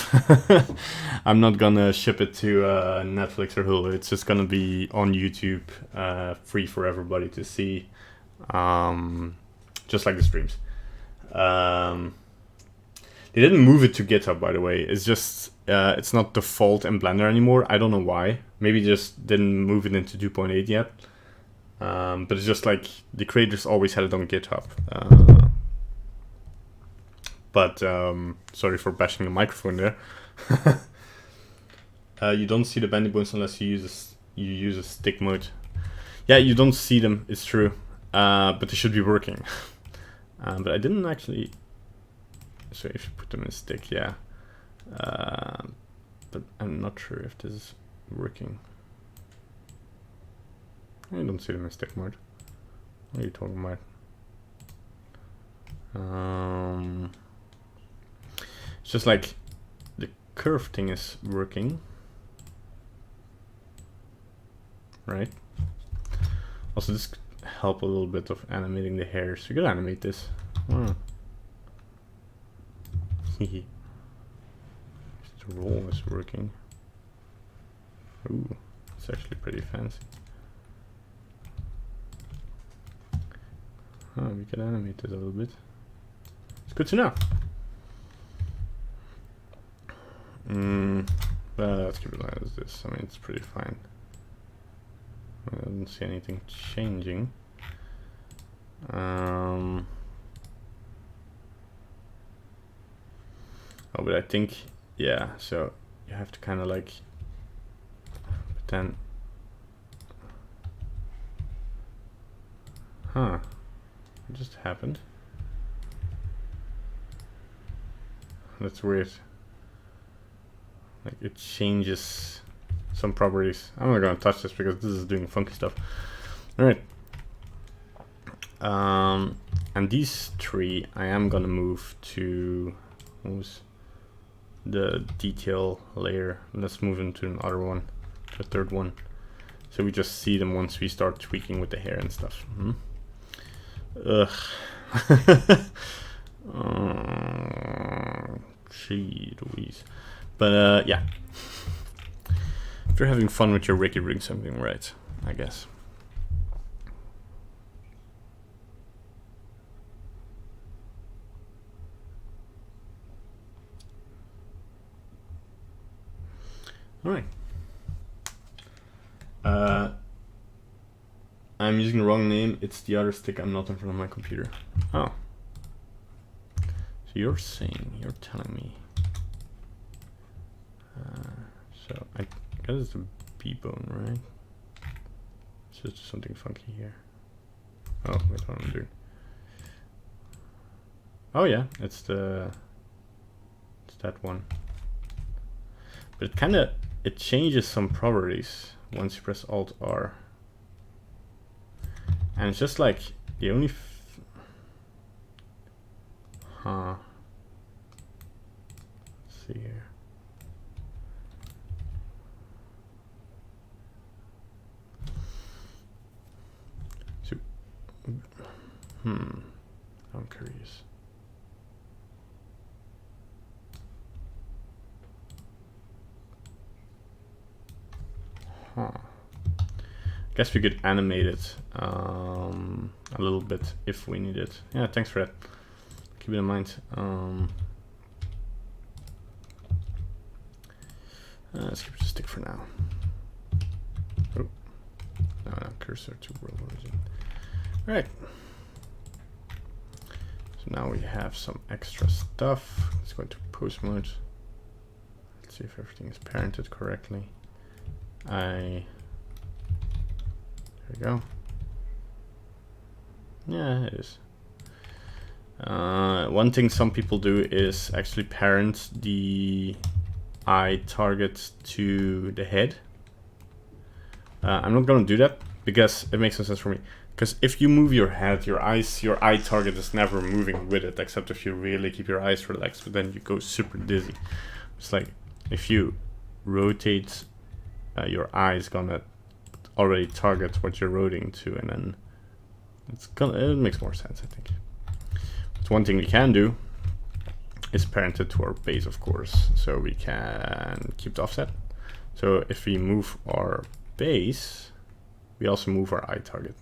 I'm not gonna ship it to Netflix or Hulu. It's just gonna be on YouTube, free for everybody to see, just like the streams. They didn't move it to GitHub, by the way. It's just it's not default in Blender anymore. I don't know why. Maybe just didn't move it into 2.8 yet. But it's just like the creators always had it on GitHub. But sorry for bashing the microphone there. You don't see the bendy bones unless you use a stick mode. Yeah, you don't see them. It's true, but they should be working. But I didn't actually. So if you put them in a stick, yeah. But I'm not sure if this is working. I don't see them in stick mode. What are you talking about? It's just like the curve thing is working, right? Also, this could help a little bit of animating the hairs. You could animate this. the roll is working. Ooh, it's actually pretty fancy. Oh, we can animate it a little bit. It's good to know. Well, let's keep it as this. I mean, it's pretty fine. I don't see anything changing. Oh, but I think, yeah, so you have to kind of like pretend. Huh. What just happened? That's weird. Like it changes some properties. I'm not gonna touch this because this is doing funky stuff. Alright. And these three I am gonna move to the detail layer. Let's move into another one, the third one. So we just see them once we start tweaking with the hair and stuff. Ugh. Gee Louise. But yeah. If you're having fun with your rig, you're doing something right, I guess. Alright. I'm using the wrong name. It's the other stick. I'm not in front of my computer. Oh. So you're telling me. So I guess it's a B-bone, right? It's just something funky here. Oh, wait, what I'm doing. Oh yeah, it's that one. But it changes some properties once you press Alt R. And it's just like the only let's see here. So I'm curious. Guess we could animate it a little bit if we need it. Yeah, thanks for that. Keep it in mind. Let's keep it a stick for now. Oh, no, cursor to world origin. All right. So now we have some extra stuff. Let's go into post mode. Let's see if everything is parented correctly. There we go. Yeah, it is. One thing some people do is actually parent the eye target to the head. I'm not going to do that because it makes no sense for me. Because if you move your head, your eye target is never moving with it, except if you really keep your eyes relaxed, but then you go super dizzy. It's like if you rotate, your eye is gonna already target what you're rotating to, and then it makes more sense, I think. But one thing we can do is parent it to our base, of course, so we can keep the offset. So if we move our base, we also move our eye target,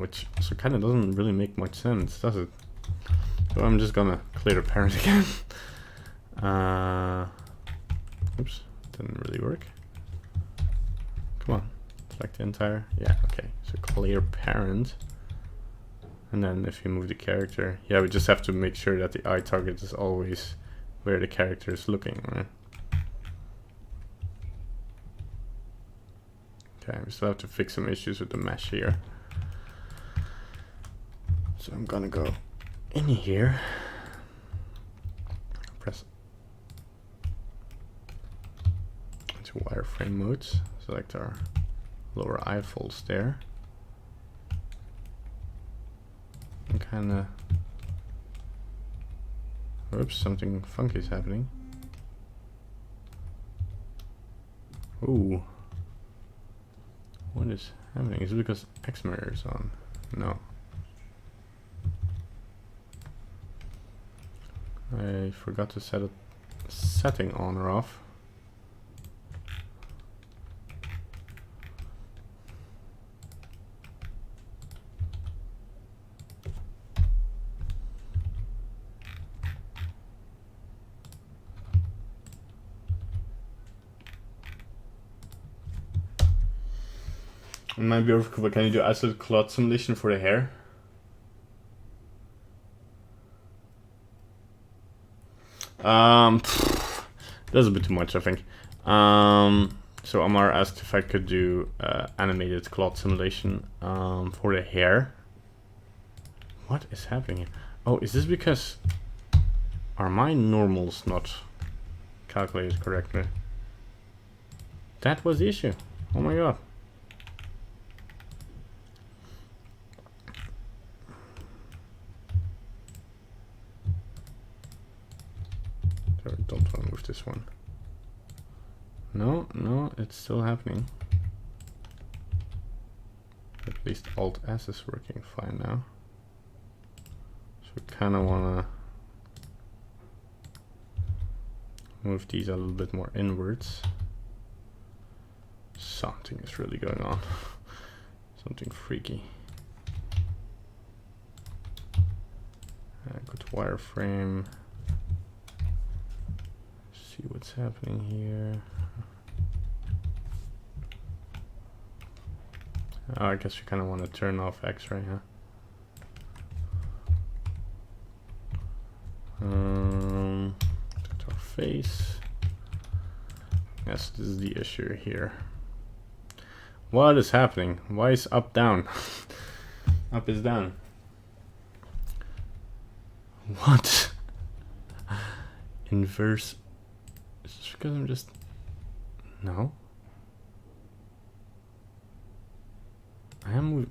which also kind of doesn't really make much sense, does it? So I'm just gonna clear the parent again. Oops, didn't really work. Come on, select the entire, yeah, okay. So clear parent. And then if you move the character, yeah, we just have to make sure that the eye target is always where the character is looking, right? Okay, we still have to fix some issues with the mesh here. So I'm gonna go in here, press into wireframe modes, select our lower eye folds there, and kinda, oops, something funky is happening. Ooh. What is happening? Is it because X mirror is on? No. I forgot to set it setting on or off. Maybe can you do isolated cloth simulation for the hair? That's a bit too much, I think. So Amar asked if I could do animated cloth simulation for the hair. What is happening here? Oh, is this because are my normals not calculated correctly? That was the issue. Oh my god. Don't want to move this one. No, no, it's still happening. At least Alt S is working fine now. So we kind of want to move these a little bit more inwards. Something is really going on. Something freaky. Go to wireframe. See what's happening here. Oh, I guess we kind of want to turn off X-ray, huh? To our face. Yes, this is the issue here. What is happening? Why is up down? Up is down. What? Inverse. Is this because I'm just... No. I am...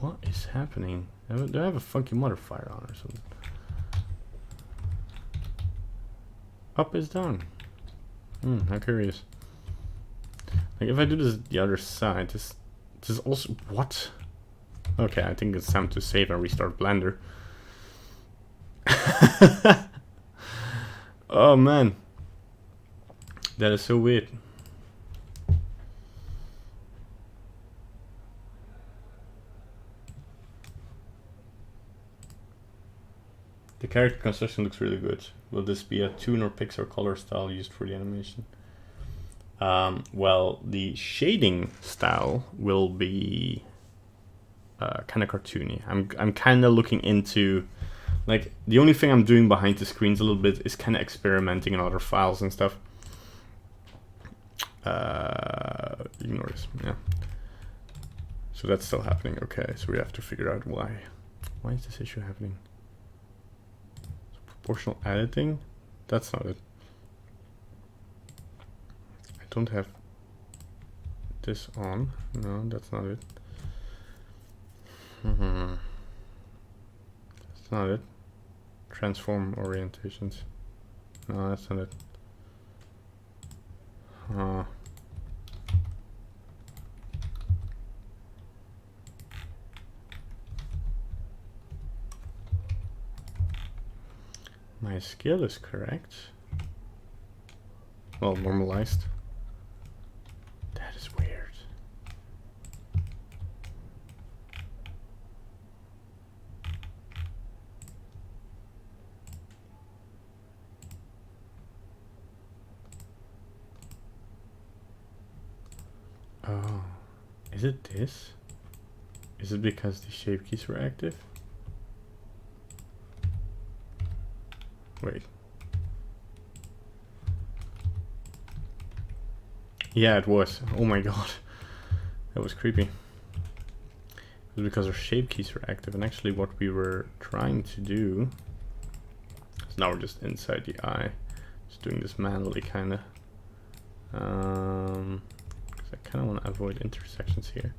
What is happening? Do I have a funky modifier on or something? Up is down. How curious. Like if I do this the other side, this is also... What? Okay, I think it's time to save and restart Blender. Oh man. That is so weird. The character construction looks really good. Will this be a toon or pixel color style used for the animation? Well, the shading style will be kind of cartoony. I'm kind of looking into, like, the only thing I'm doing behind the screens a little bit is kind of experimenting in other files and stuff. Ignore this, yeah. So that's still happening. Okay, so we have to figure out why. Why is this issue happening? So proportional editing? That's not it. I don't have this on. No, that's not it. That's not it. Transform orientations. No, that's not it. My scale is correct. Well, normalized. That is weird. Oh, is it this? Is it because the shape keys were active? Wait. Yeah, it was. Oh my god. That was creepy. It was because our shape keys were active, and actually what we were trying to do is now we're just inside the eye. Just doing this manually kinda. Because I kinda wanna avoid intersections here.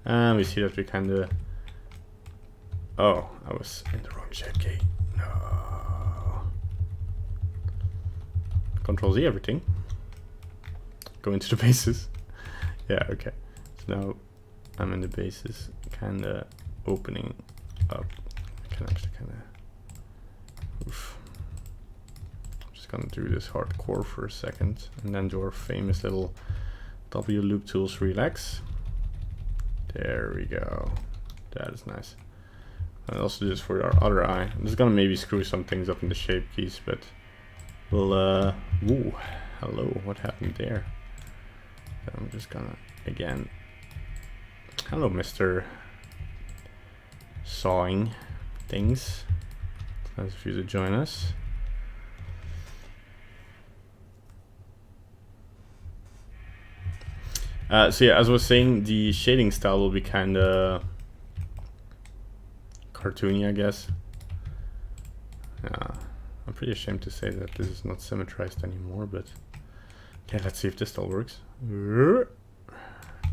And we see that we kinda... Oh, I was in the wrong shape key. No. Control Z everything. Go into the bases. Yeah, okay. So now I'm in the bases, kinda opening up. I can actually kinda... Oof. I'm just gonna do this hardcore for a second and then do our famous little W loop tools relax. There we go. That is nice. And also do this for our other eye. I'm just gonna maybe screw some things up in the shape keys, but we'll ooh, hello, what happened there? So I'm just gonna again, hello Mr. Sawing things. It's nice of you to join us. So yeah, as I was saying, the shading style will be kind of cartoony, I guess. I'm pretty ashamed to say that this is not symmetrized anymore, but okay, let's see if this still works.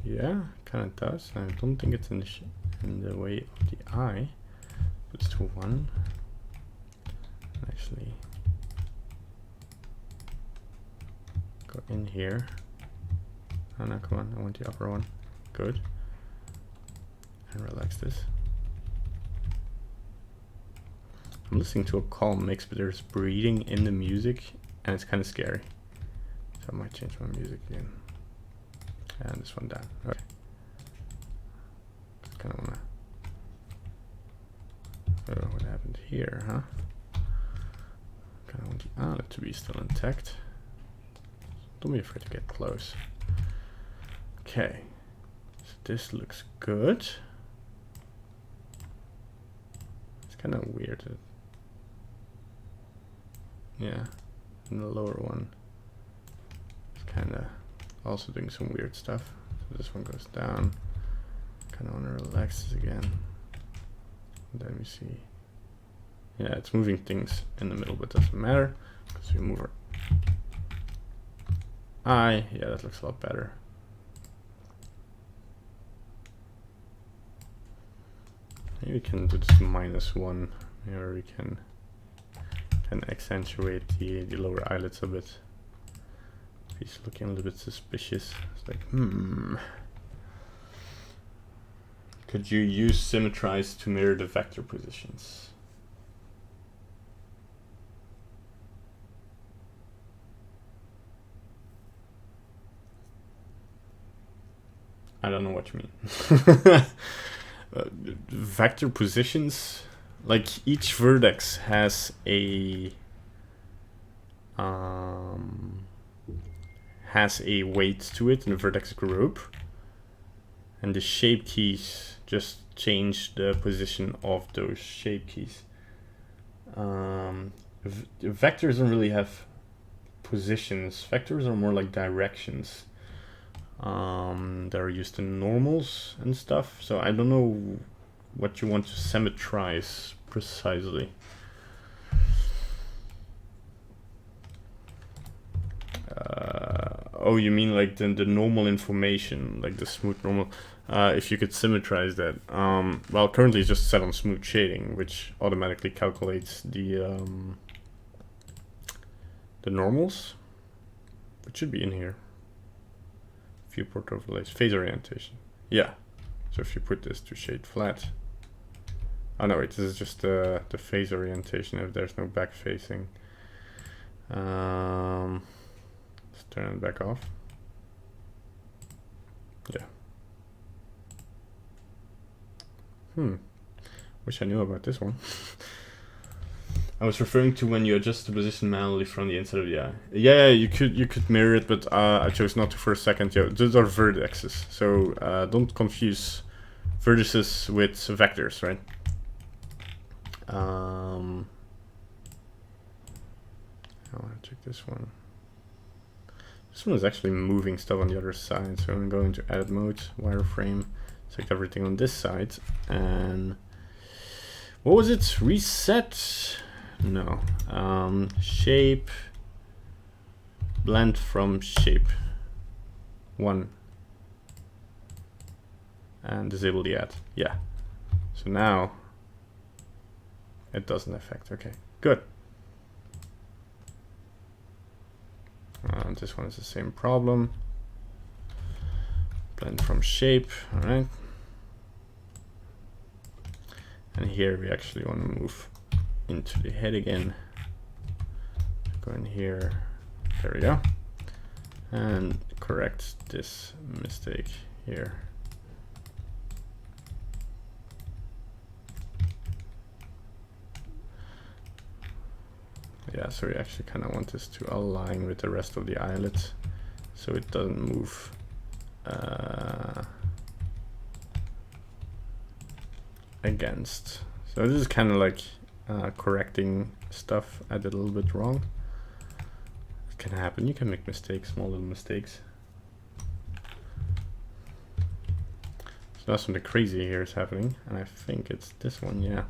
Yeah, kind of does. I don't think it's in the way of the eye. Put this to 1. Actually, go in here. Oh no, come on, I want the upper one. Good. And relax this. I'm listening to a calm mix, but there's breathing in the music, and it's kind of scary. So I might change my music again. And this one down. Okay. Just kind of wanna. Oh, what happened here, huh? Kind of want the outlet to be still intact. Don't be afraid to get close. Okay, so this looks good. It's kind of weird. Yeah, and the lower one is kind of also doing some weird stuff. So this one goes down. Kind of want to relax this again. And then we see, yeah, it's moving things in the middle, but doesn't matter because we move our eye. Yeah, that looks a lot better. Maybe we can do this -1, where we can accentuate the lower eyelids a bit. He's looking a little bit suspicious. It's like, Could you use symmetrize to mirror the vector positions? I don't know what you mean. Vector positions, like each vertex has a weight to it in the vertex group, and the shape keys just change the position of those shape keys. Vectors don't really have positions. Vectors are more like directions. They're used in normals and stuff, so I don't know what you want to symmetrize precisely. Oh, you mean like the normal information, like the smooth normal? If you could symmetrize that. Well, currently it's just set on smooth shading, which automatically calculates the normals, which should be in here. Viewport overlays, phase orientation. Yeah. So if you put this to shade flat. Oh no, wait, this is just the phase orientation if there's no back facing. Let's turn it back off. Yeah. Wish I knew about this one. I was referring to when you adjust the position manually from the inside of the eye. Yeah, you could mirror it, but I chose not to for a second. Yeah, those are vertexes, so don't confuse vertices with vectors, right? I want to check this one. This one is actually moving stuff on the other side, so I'm going to edit mode, wireframe, select everything on this side, and what was it? Reset? No. Shape, blend from shape 1, and disable the add. Yeah. So now it doesn't affect. Okay, good. This one is the same problem. Blend from shape. All right. And here we actually want to move into the head again. go in here. There we go. And correct this mistake here. Yeah, so we actually kind of want this to align with the rest of the eyelet so it doesn't move against. So this is kind of like correcting stuff I did a little bit wrong. It can happen, you can make mistakes, small little mistakes. So now something crazy here is happening, and I think it's this one, yeah.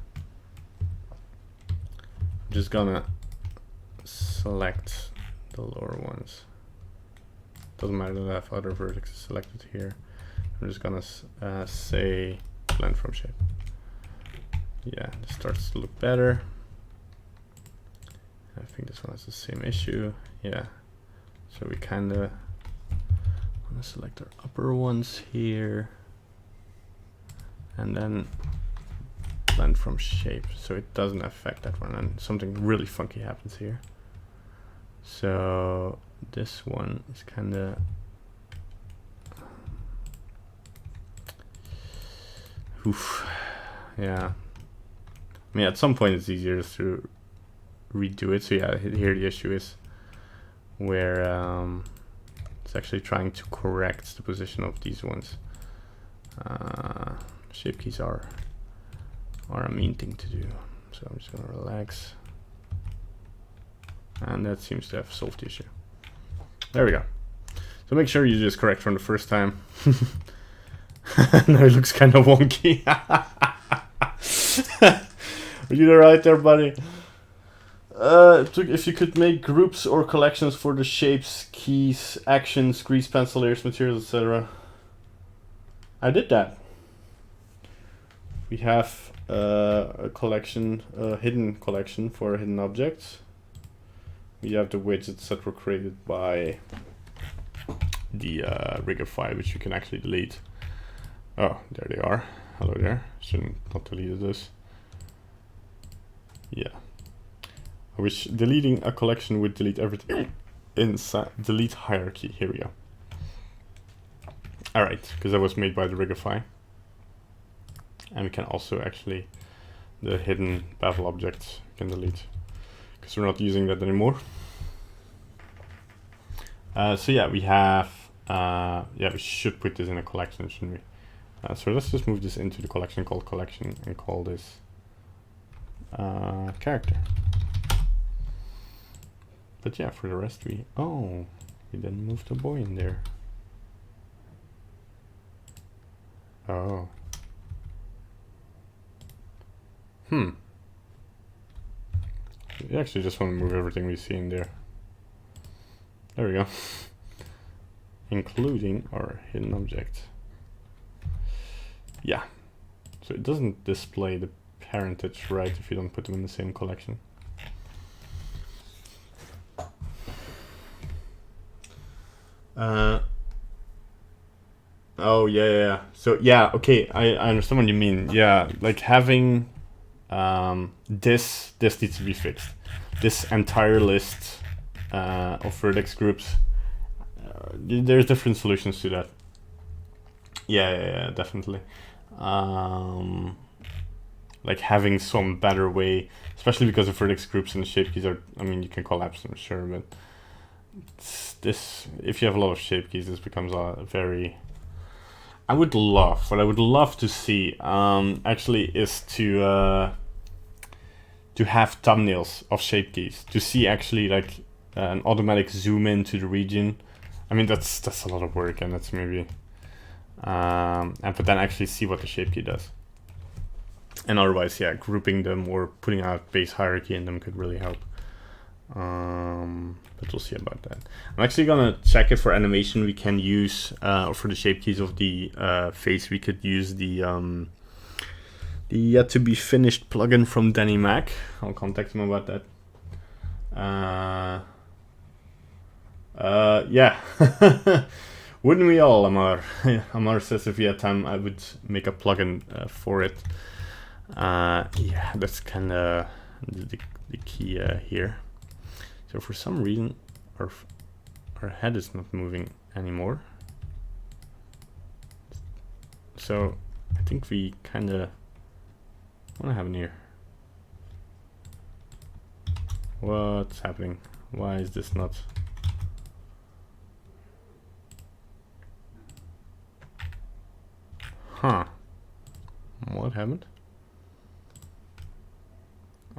I'm just gonna select the lower ones. Doesn't matter that I have other vertices selected here. I'm just gonna say blend from shape. Yeah, this starts to look better. I think this one has the same issue. Yeah, so we kind of want to select our upper ones here and then blend from shape so it doesn't affect that one, and something really funky happens here. So this one is kind of yeah. I mean, at some point it's easier just to redo it. So yeah, here the issue is where it's actually trying to correct the position of these ones. Shape keys are a mean thing to do. So I'm just gonna relax. And that seems to have solved the issue. There we go. So make sure you just correct from the first time. Now it looks kind of wonky. Are you right there, buddy? If you could make groups or collections for the shapes, keys, actions, grease pencil layers, materials, etc. I did that. We have a collection, a hidden collection for hidden objects. We have the widgets that were created by the Rigify, which you can actually delete. Oh, there they are. Hello there. Shouldn't not deleted this. Yeah. I wish deleting a collection would delete everything inside. Delete hierarchy. Here we go. All right, because that was made by the Rigify. And we can also actually, the hidden bevel objects we can delete because we're not using that anymore. So yeah, we have, yeah, we should put this in a collection, shouldn't we? So let's just move this into the collection called collection and call this character. But yeah, for the rest we didn't move the boy in there. Oh. We actually just want to move everything we see in there. There we go. Including our hidden object. Yeah. So it doesn't display the parentage right if you don't put them in the same collection. Oh yeah. So yeah, okay, I understand what you mean. Yeah, like having this needs to be fixed. This entire list of vertex groups. There's different solutions to that. Yeah, definitely. Like having some better way, especially because the vertex groups and the shape keys are, I mean, you can collapse them, sure, but this, if you have a lot of shape keys, this becomes a very, what I would love to see actually is to have thumbnails of shape keys, to see actually like an automatic zoom into the region. I mean, that's a lot of work, and that's maybe but then actually see what the shape key does. And otherwise, yeah, grouping them or putting out base hierarchy in them could really help. But we'll see about that. I'm actually gonna check if for animation we can use, or for the shape keys of the face, we could use the yet to be finished plugin from Danny Mac. I'll contact him about that. Yeah. Wouldn't we all, Amar? Amar says if he had time, I would make a plugin for it. Yeah, that's kind of the key here. So for some reason our head is not moving anymore. So I think we kinda wanna have an ear. What's happening? Why is this not? Huh. What happened?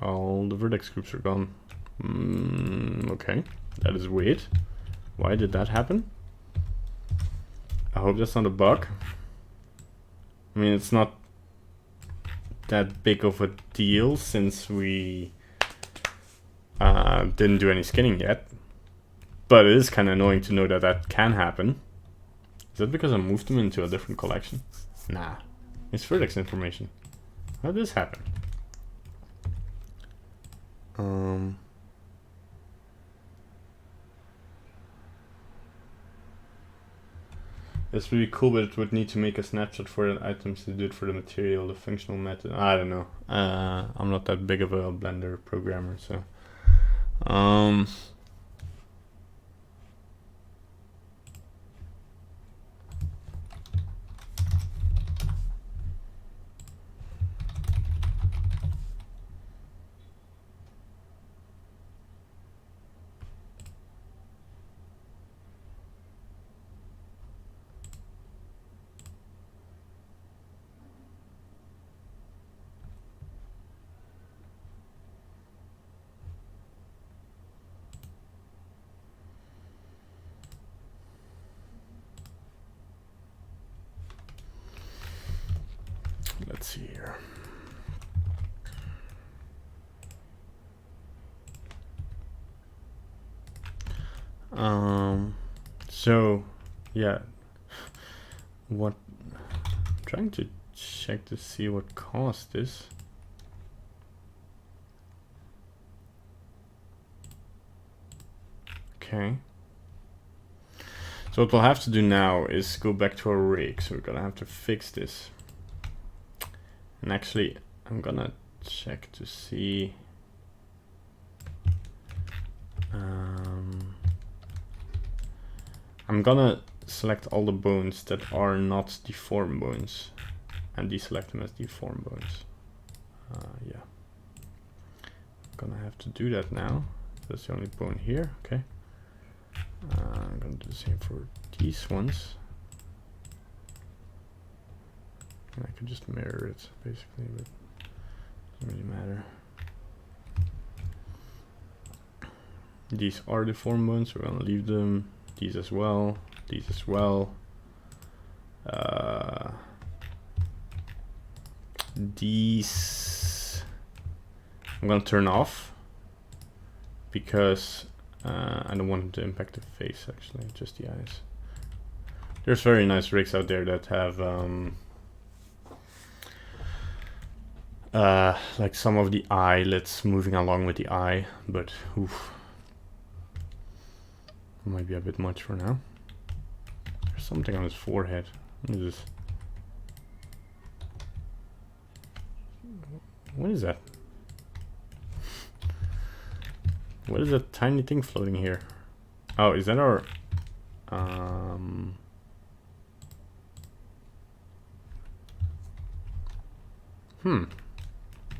All the vertex groups are gone. Okay, that is weird. Why did that happen? I hope that's not a bug. I mean, it's not that big of a deal since we didn't do any skinning yet. But it is kind of annoying to know that that can happen. Is that because I moved them into a different collection? Nah, it's vertex information. How did this happen? It's really cool, but it would need to make a snapshot for the items to do it for the material, the functional method. I don't know. I'm not that big of a Blender programmer, so. Let's see here. So yeah, what I'm trying to check to see what caused this. Okay. So what we'll have to do now is go back to our rig. So we're gonna have to fix this. And actually, I'm gonna check to see. I'm gonna select all the bones that are not deformed bones and deselect them as deformed bones. Yeah. I'm gonna have to do that now. That's the only bone here. Okay. I'm gonna do the same for these ones. And I could just mirror it basically, but it doesn't really matter. These are deformed bones, so we're gonna leave them. These as well. These as well. These I'm gonna turn off because I don't want them to impact the face, actually, just the eyes. There's very nice rigs out there that have like some of the eyelets moving along with the eye, but oof, might be a bit much for now. There's something on his forehead. What is this? What is that? What is that tiny thing floating here? Oh, is that our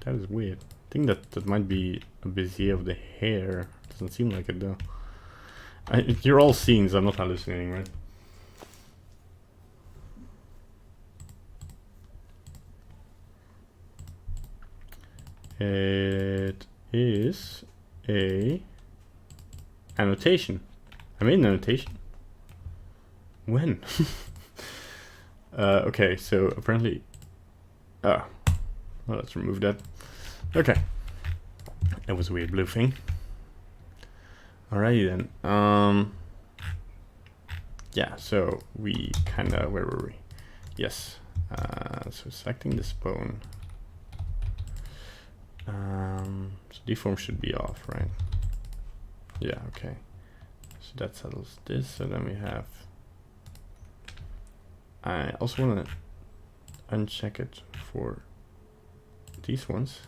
that is weird. I think that might be a Bezier of the hair. Doesn't seem like it though. You're all seeing, so I'm not hallucinating, right? It is a annotation. I made an annotation. When? Okay, so apparently. Well, let's remove that. Okay, that was a weird blue thing. Alrighty then. Yeah, so we kinda, where were we? Yes. So selecting this bone. So deform should be off, right? Yeah, okay. So that settles this. So then we have. I also want to uncheck it for these ones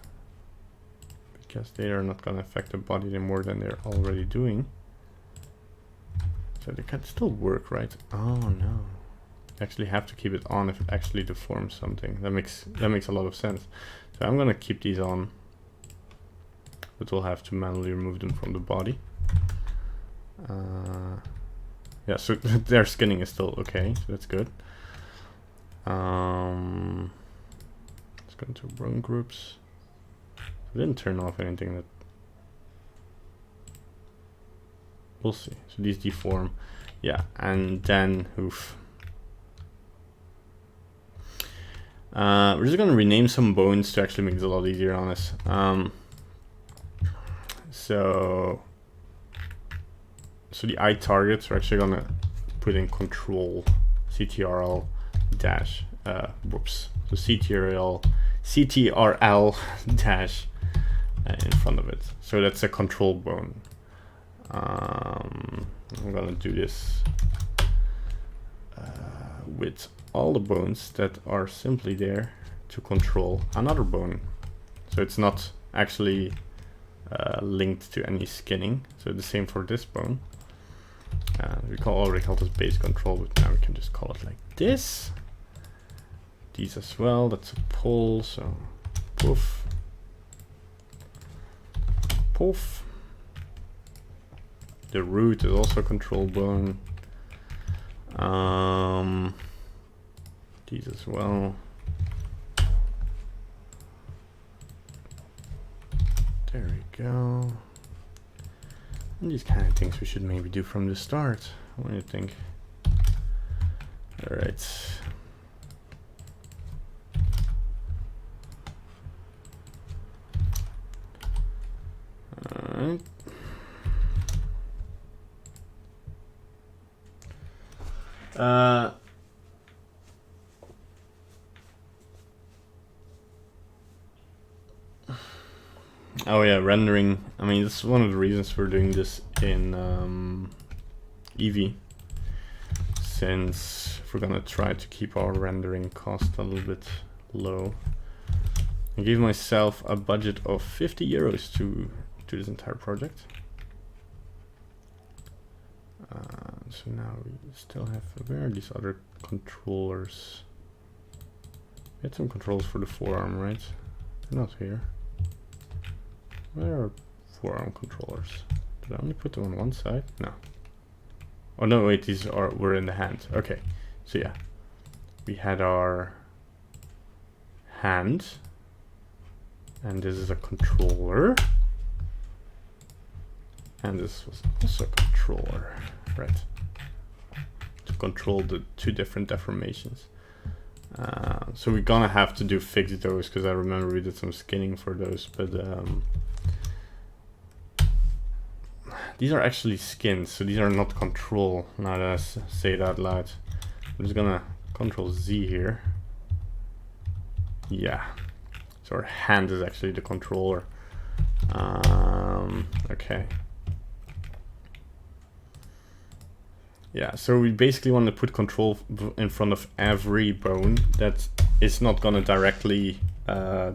guess they are not gonna affect the body any more than they're already doing. So they can still work, right? Oh no. You actually have to keep it on if it actually deforms something. That makes a lot of sense. So I'm gonna keep these on, but we'll have to manually remove them from the body. Yeah, so their skinning is still okay, so that's good. Let's go into bone groups. I didn't turn off anything that... We'll see. So these deform. Yeah, and then hoof. We're just gonna rename some bones to actually make this a lot easier on us. So the eye targets are actually gonna put in control CTRL dash whoops. So CTRL dash in front of it. So that's a control bone. I'm gonna do this with all the bones that are simply there to control another bone. So it's not actually linked to any skinning. So the same for this bone. We already called this base control, but now we can just call it like this. These as well, that's a pull, so poof, poof. The root is also a control bone. These as well. There we go. And these kind of things we should maybe do from the start. What do you think? All right. All right. Oh yeah, rendering. I mean, this is one of the reasons we're doing this in Eevee, since if we're gonna try to keep our rendering cost a little bit low. I gave myself a budget of 50 euros to do this entire project. So now we still have, where are these other controllers? We had some controls for the forearm, right? They're not here. Where are forearm controllers? Did I only put them on one side? No. Oh no, wait, these were in the hand. Okay, so yeah. We had our hand. And this is a controller. And this was also a controller, right? To control the two different deformations. So we're gonna have to fix those, because I remember we did some skinning for those, but these are actually skins, so these are not control. Now that I say it out loud, I'm just gonna Control Z here. Yeah, so our hand is actually the controller. Okay. Yeah, so we basically want to put control in front of every bone that is not going to directly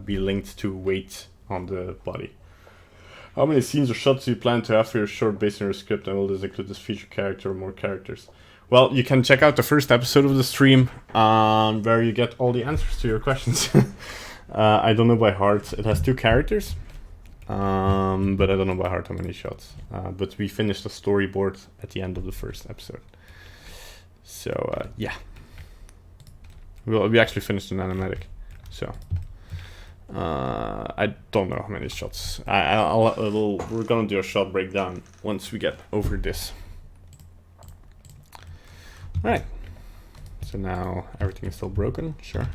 be linked to weight on the body. How many scenes or shots do you plan to have for your short based on your script, and will this include this feature character or more characters? Well, you can check out the first episode of the stream where you get all the answers to your questions. I don't know by heart. It has 2 characters, but I don't know by heart how many shots. But we finished the storyboard at the end of the first episode. So yeah, we actually finished an animatic. So I don't know how many shots. We're gonna do a shot breakdown once we get over this. All right. So now everything is still broken. Sure.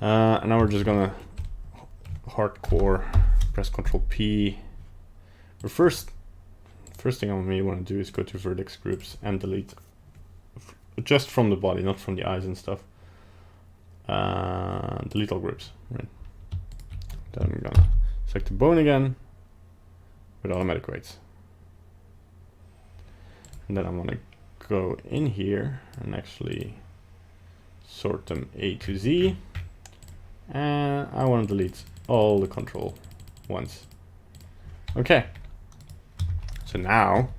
And now we're just gonna hardcore press Ctrl P. The first thing I may want to do is go to vertex groups and delete just from the body, not from the eyes and stuff. Delete all groups. Right. Then I'm gonna select the bone again with automatic weights, and then I'm gonna go in here and actually sort them A to Z, and I want to delete all the control once. Okay. So now,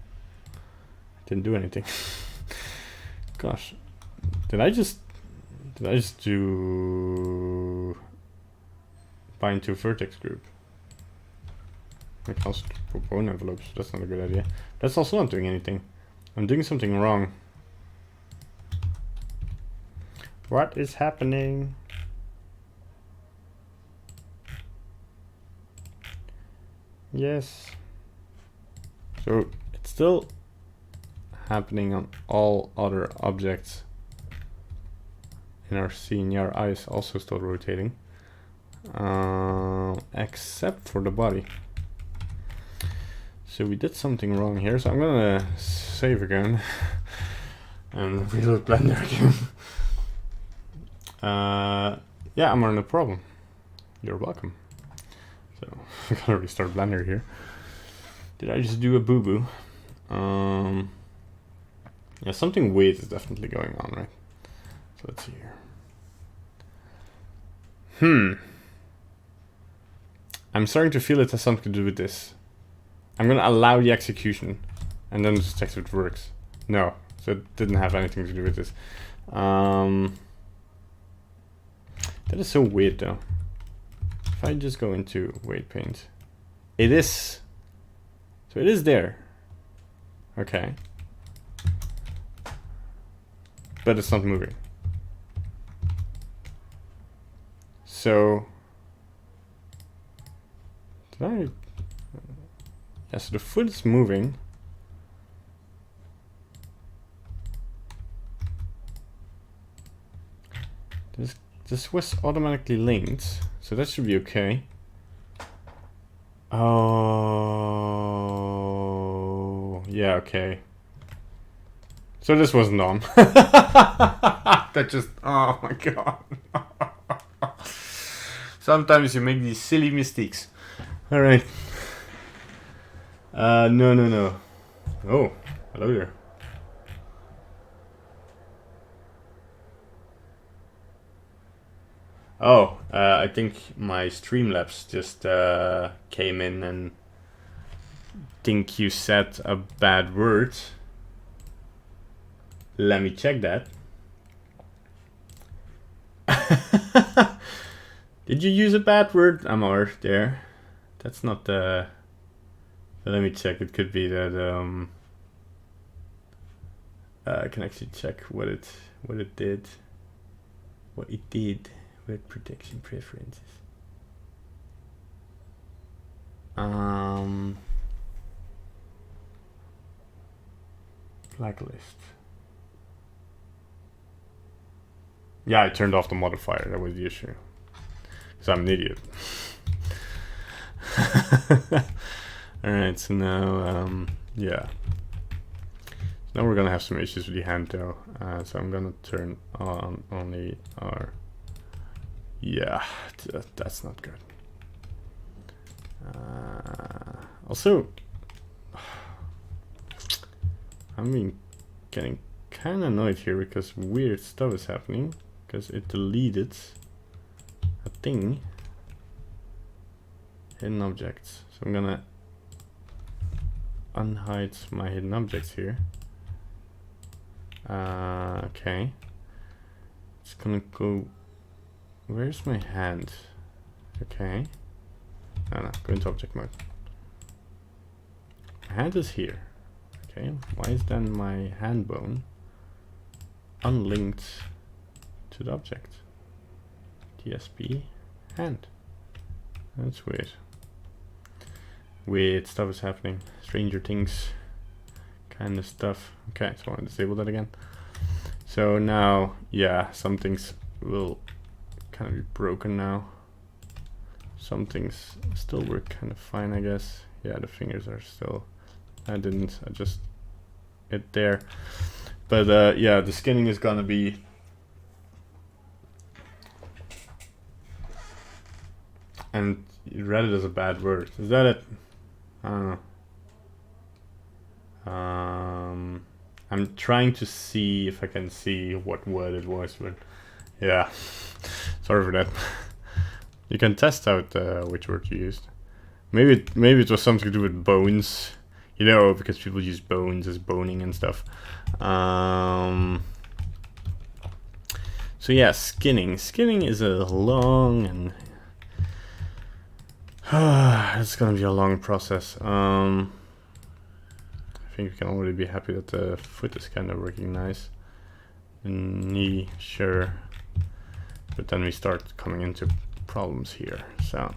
didn't do anything. Gosh, did I just do bind to vertex group? I can also propone envelopes. That's not a good idea. That's also not doing anything. I'm doing something wrong. What is happening? Yes. So it's still happening on all other objects in our scene. Yeah, our eye is also still rotating, except for the body. So we did something wrong here. So I'm gonna save again and reload Blender again. Yeah, I'm on a problem. You're welcome. So I'm gonna restart Blender here. Did I just do a boo-boo? Yeah, something weird is definitely going on, right? So let's see here. I'm starting to feel it has something to do with this. I'm gonna allow the execution and then just check if it works. No, so it didn't have anything to do with this. That is so weird though. If I just go into weight paint, it is. So it is there. Okay. But it's not moving. So did I? Yeah, so the foot is moving. This was automatically linked, so that should be okay. Oh, yeah, okay. So this wasn't on. That just, oh my god. Sometimes you make these silly mistakes. Alright. No. Oh, hello there. Oh, I think my Streamlabs just came in and think you said a bad word. Let me check that. Did you use a bad word, Amor, there? That's not the... Let me check, it could be that... I can actually check what it did. What it did. With protection preferences. Blacklist. Yeah, I turned off the modifier. That was the issue. Because I'm an idiot. Alright, so now, yeah. Now we're gonna have some issues with the hand though. So I'm gonna turn on only our... Yeah, that's not good. Also, I'm getting kind of annoyed here because weird stuff is happening because it deleted a thing. Hidden objects. So I'm gonna unhide my hidden objects here. Okay. It's gonna go. Where's my hand? Okay. No, go into object mode. My hand is here. Okay, why is then my hand bone unlinked to the object? TSP hand. That's weird. Weird stuff is happening. Stranger Things kind of stuff. Okay, so I want to disable that again. So now, yeah, some things will kind of be broken now. Some things still work kind of fine, I guess. Yeah, the fingers are still... I didn't adjust it there. But yeah, the skinning is gonna be... And you read it as a bad word. Is that it? I don't know. I'm trying to see if I can see what word it was, but yeah, sorry for that. You can test out which word you used. Maybe it was something to do with bones, you know, because people use bones as boning and stuff. So yeah, skinning. Skinning is a long and it's gonna be a long process. I think we can already be happy that the foot is kind of working nice. The knee, sure, but then we start coming into problems here. So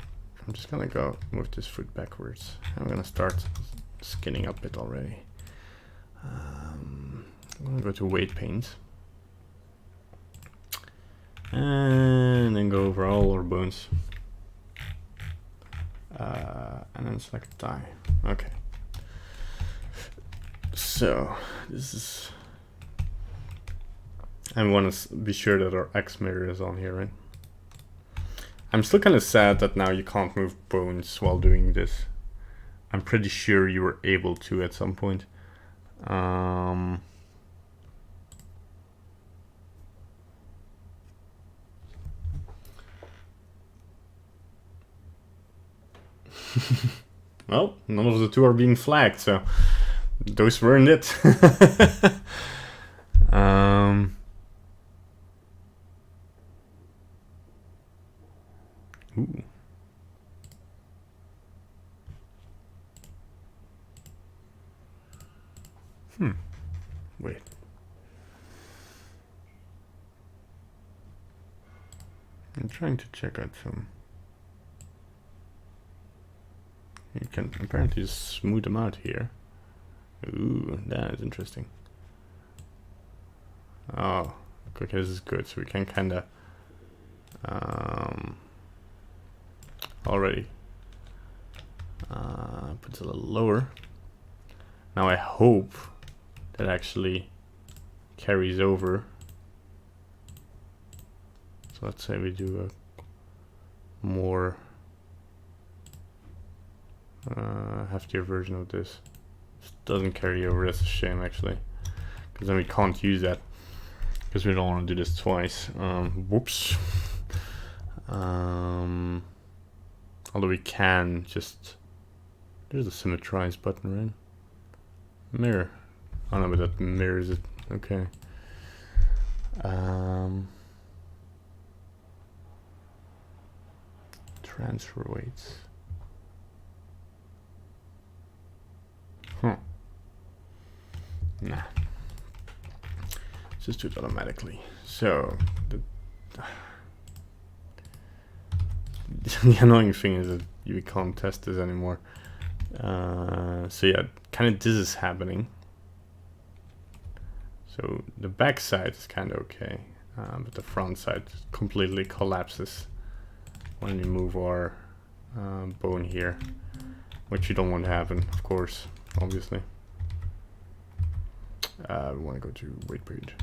I'm just gonna go move this foot backwards. I'm gonna start skinning up it already. I'm gonna go to weight paint. And then go over all our bones. And then select die. Okay. So this is... I want to be sure that our X mirror is on here, right? I'm still kind of sad that now you can't move bones while doing this. I'm pretty sure you were able to at some point. Well, none of the two are being flagged, so those weren't it. Ooh. Wait. I'm trying to check out some. You can apparently just smooth them out here. Ooh, that is interesting. Oh, okay, this is good. So we can kind of already put it a little lower. Now I hope that actually carries over. So let's say we do a more heftier version of this. This doesn't carry over. That's a shame, actually, because then we can't use that because we don't want to do this twice. Whoops. Although we can just... There's a symmetrize button, right? Mirror. Oh no, but that mirrors it. Okay. Transfer weights. Huh. Nah. Just do it automatically. So the annoying thing is that you can't test this anymore. So yeah, kind of this is happening. So the back side is kind of okay, but the front side completely collapses when we move our bone here, which you don't want to happen, of course, obviously. We want to go to weight period.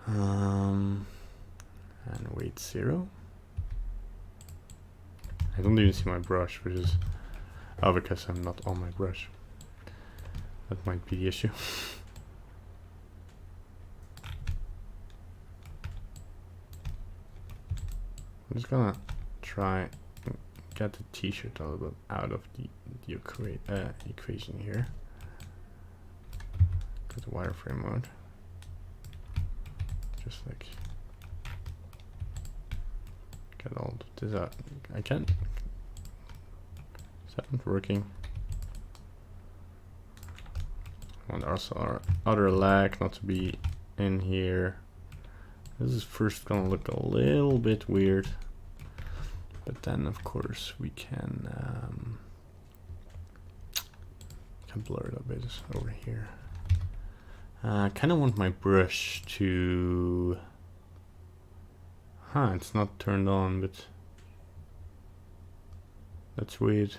And weight 0. I don't even see my brush, which is... Oh, because I'm not on my brush. That might be the issue. I'm just gonna try and get the t-shirt a little bit out of the equation here. Go to wireframe mode. Just like get all of this out. I can't. Is that not working? I want also our other leg not to be in here. This is first gonna look a little bit weird, but then of course we can blur it a bit over here. I kind of want my brush to... it's not turned on, but that's weird.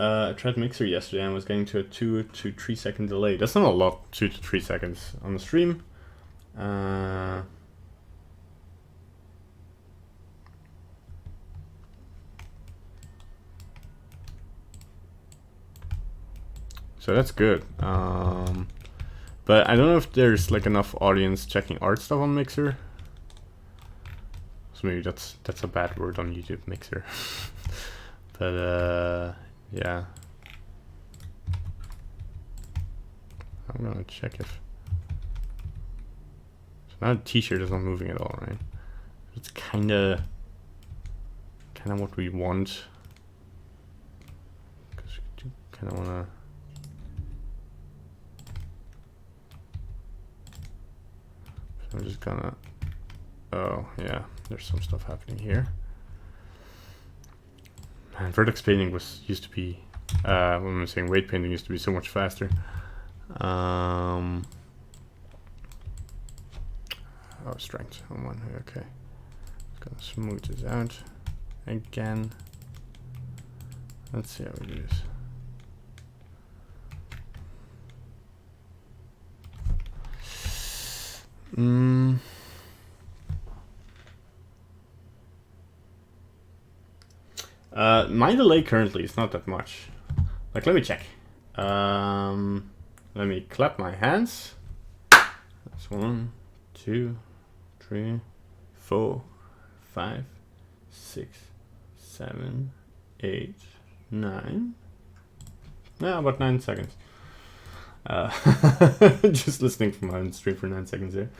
I tried Mixer yesterday and was getting to a 2 to 3 second delay. That's not a lot, 2 to 3 seconds on the stream. So that's good. But But I don't know if there's like enough audience checking art stuff on Mixer. So maybe that's a bad word on YouTube, Mixer. But yeah. I'm gonna check if. So now the t-shirt is not moving at all, right? It's kinda what we want. Because we do kinda wanna. So I'm just gonna. Oh yeah, there's some stuff happening here. Man, vertex painting used to be. When I'm saying weight painting used to be so much faster. Oh, strength. On one. Okay. Just gonna smooth this out again. Let's see how we do this. My delay currently is not that much. Like, let me check. Let me clap my hands. That's 1, 2, 3, 4, 5, 6, 7, 8, 9. No, about 9 seconds. Just listening from my own stream for 9 seconds there.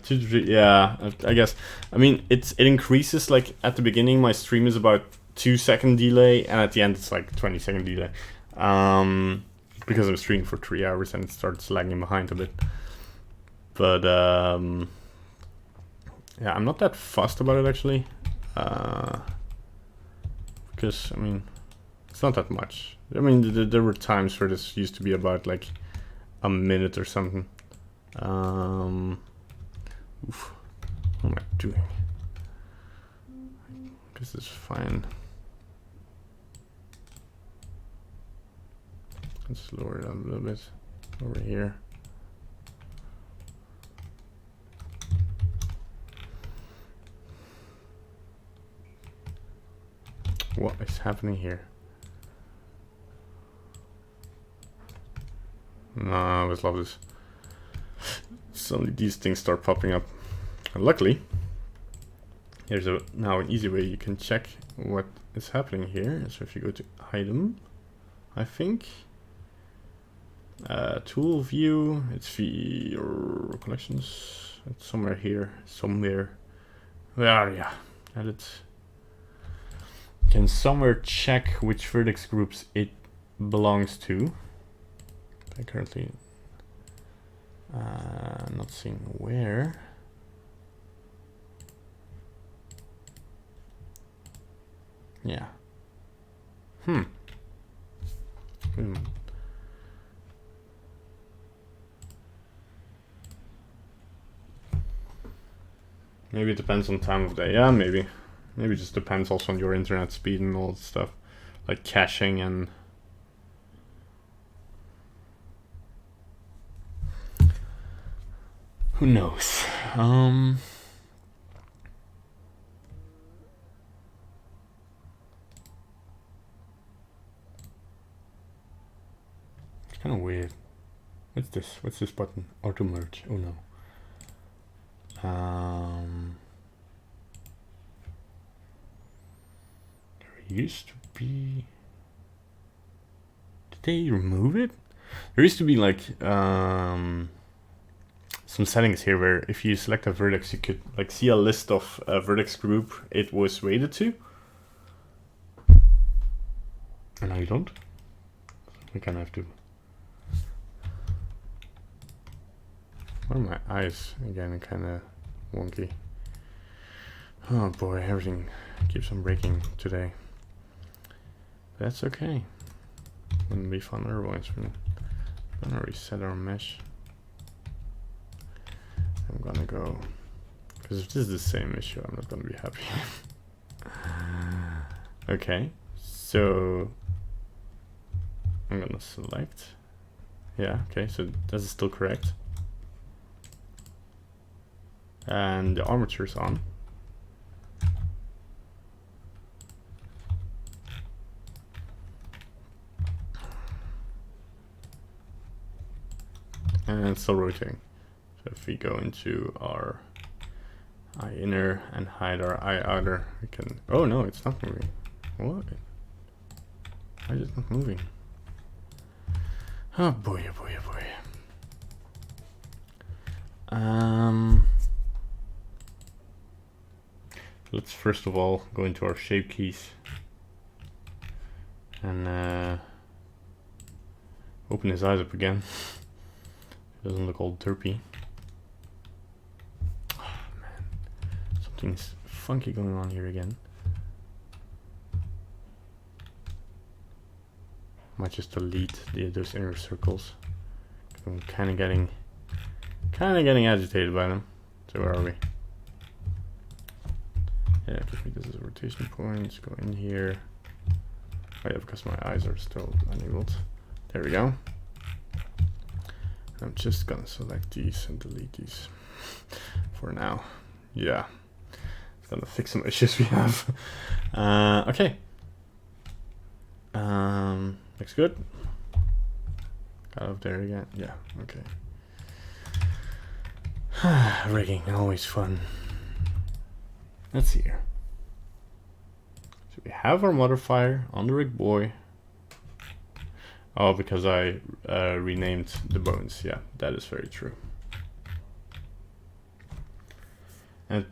2 to 3, yeah, I guess. I mean, it increases, like, at the beginning my stream is about 2-second delay, and at the end it's like 20-second delay. Because I'm streaming for 3 hours and it starts lagging behind a bit. But yeah, I'm not that fussed about it actually. Because, I mean, it's not that much. I mean, there were times where this used to be about like a minute or something. Oof, what am I doing? I guess it's fine. Let's lower it a little bit over here. What is happening here? No, I always love this. Suddenly these things start popping up. And luckily, here's now an easy way you can check what is happening here. So if you go to item, I think, tool view, it's your collections. It's somewhere here, somewhere. Yeah, and it's can somewhere check which vertex groups it belongs to. I currently not seeing where. Yeah. Maybe it depends on time of day. Yeah, maybe. Maybe it just depends also on your internet speed and all that stuff. Like caching and... Who knows? It's kind of weird. What's this? What's this button? Auto merge. Oh no. There used to be... Did they remove it? There used to be like some settings here where if you select a vertex, you could like see a list of vertex group it was weighted to. And now you don't. We kind of have to. Why are my eyes again kind of wonky? Oh boy, everything keeps on breaking today. That's okay. Wouldn't be fun otherwise. We're gonna reset our mesh. I'm gonna go, because if this is the same issue, I'm not gonna be happy. Okay, so I'm gonna select. Yeah, okay, so this is still correct. And the armature's on. And it's still rotating. So if we go into our eye inner and hide our eye outer, we can... Oh no, it's not moving. What? Why is it not moving? Oh boy, oh boy, oh boy. Let's first of all go into our shape keys and open his eyes up again. It doesn't look all derpy. Oh man, something's funky going on here again. Might just delete those inner circles. I'm kind of getting agitated by them. So where are we? Yeah, give me this as a rotation point. Go in here. Oh yeah, because my eyes are still enabled. There we go. I'm just gonna select these and delete these for now. Yeah, it's gonna fix some issues we have. Okay. Looks good. Got up there again. Yeah. Okay. Rigging, always fun. Let's see here. So we have our modifier on the rig boy. Oh, because I renamed the bones. Yeah, that is very true. And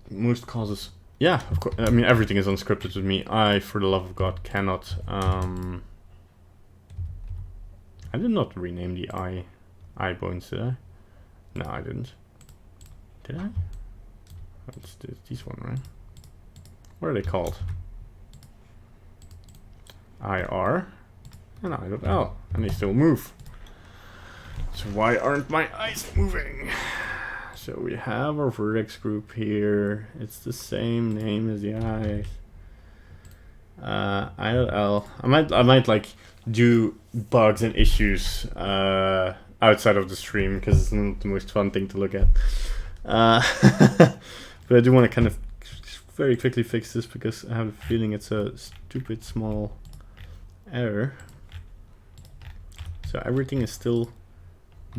most causes, yeah, of course. I mean, everything is unscripted with me. I, for the love of God, cannot. I did not rename the eye bones, did I? No, I didn't. Did I? It's this one, right? What are they called? IR and I.L, and they still move. So why aren't my eyes moving? So we have our vertex group here. It's the same name as the eyes. I.L. I might like do bugs and issues outside of the stream because it's not the most fun thing to look at. But I do want to kind of very quickly fix this because I have a feeling it's a stupid small error. So everything is still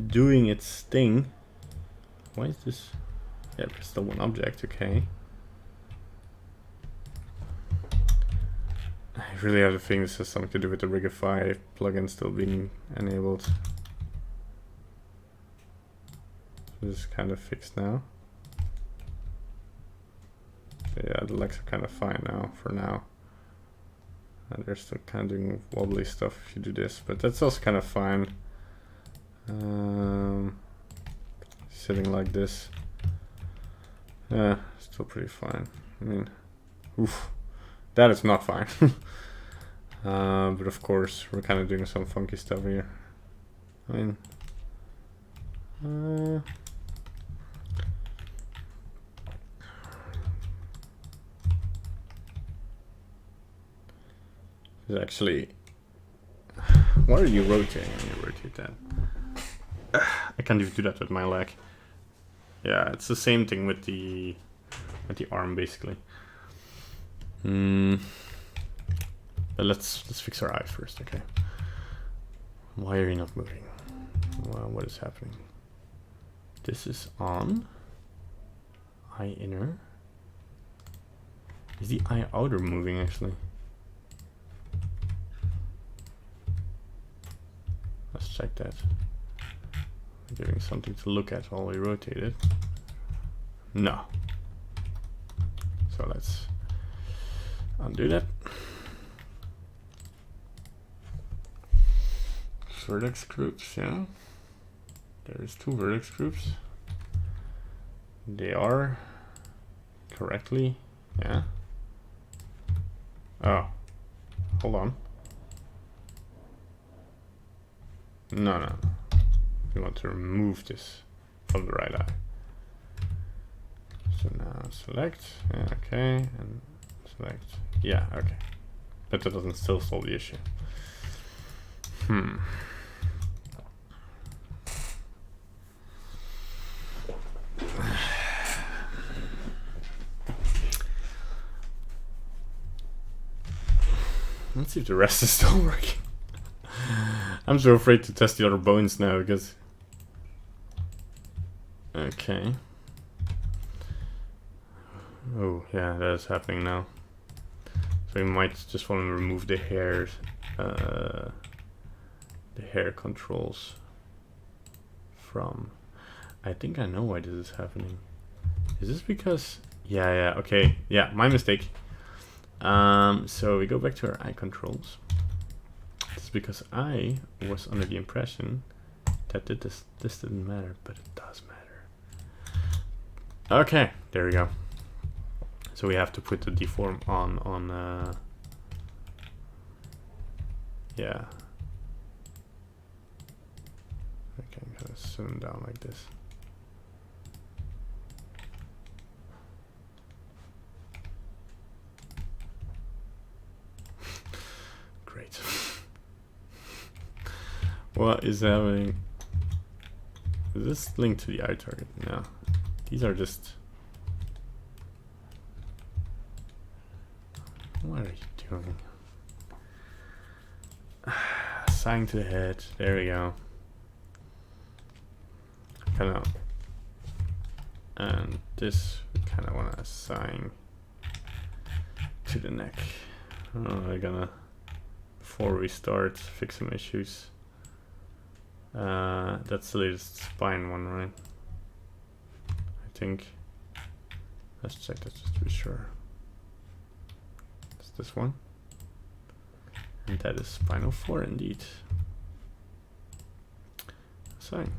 doing its thing. Why is this? Yeah, there's still one object, okay. I really have a feeling this has something to do with the Rigify plugin still being enabled. So this is kind of fixed now. Yeah, the legs are kind of fine now, for now. And they're still kind of doing wobbly stuff if you do this, but that's also kind of fine. Sitting like this. Yeah, still pretty fine. I mean, oof, that is not fine. But of course, we're kind of doing some funky stuff here. I mean, it's actually, what are you rotating when you rotate that? I can't even do that with my leg. Yeah, it's the same thing with the arm basically. But let's fix our eye first, okay? Why are you not moving? Well, what is happening? This is on. Eye inner. Is the eye outer moving actually? Let's check that. Giving something to look at while we rotate it. No. So let's undo that. Vertex groups, yeah. There's two vertex groups. They are correctly, yeah. Oh, hold on. No. We want to remove this from the right eye. So now select, okay, and select, yeah, okay. But that doesn't still solve the issue. Let's see if the rest is still working. I'm so afraid to test the other bones now because Okay. Oh yeah, that is happening now. So we might just want to remove the hair controls from. I think I know why this is happening. Is this because? Yeah. Okay. Yeah, my mistake. So we go back to our eye controls. This is because I was under the impression that this didn't matter, but it does matter. Okay, there we go. So we have to put the deform on yeah. I can kind of set them down like this. Great. What is happening? Is this linked to the eye target? No. These are just... What are you doing? Assign to the head. There we go. Kind of. And this we kind of want to assign to the neck. Oh, I'm gonna, before we start, fix some issues. That's the latest spine one, right? I think. Let's check that just to be sure. It's this one. And that is spinal 4 indeed. Assign.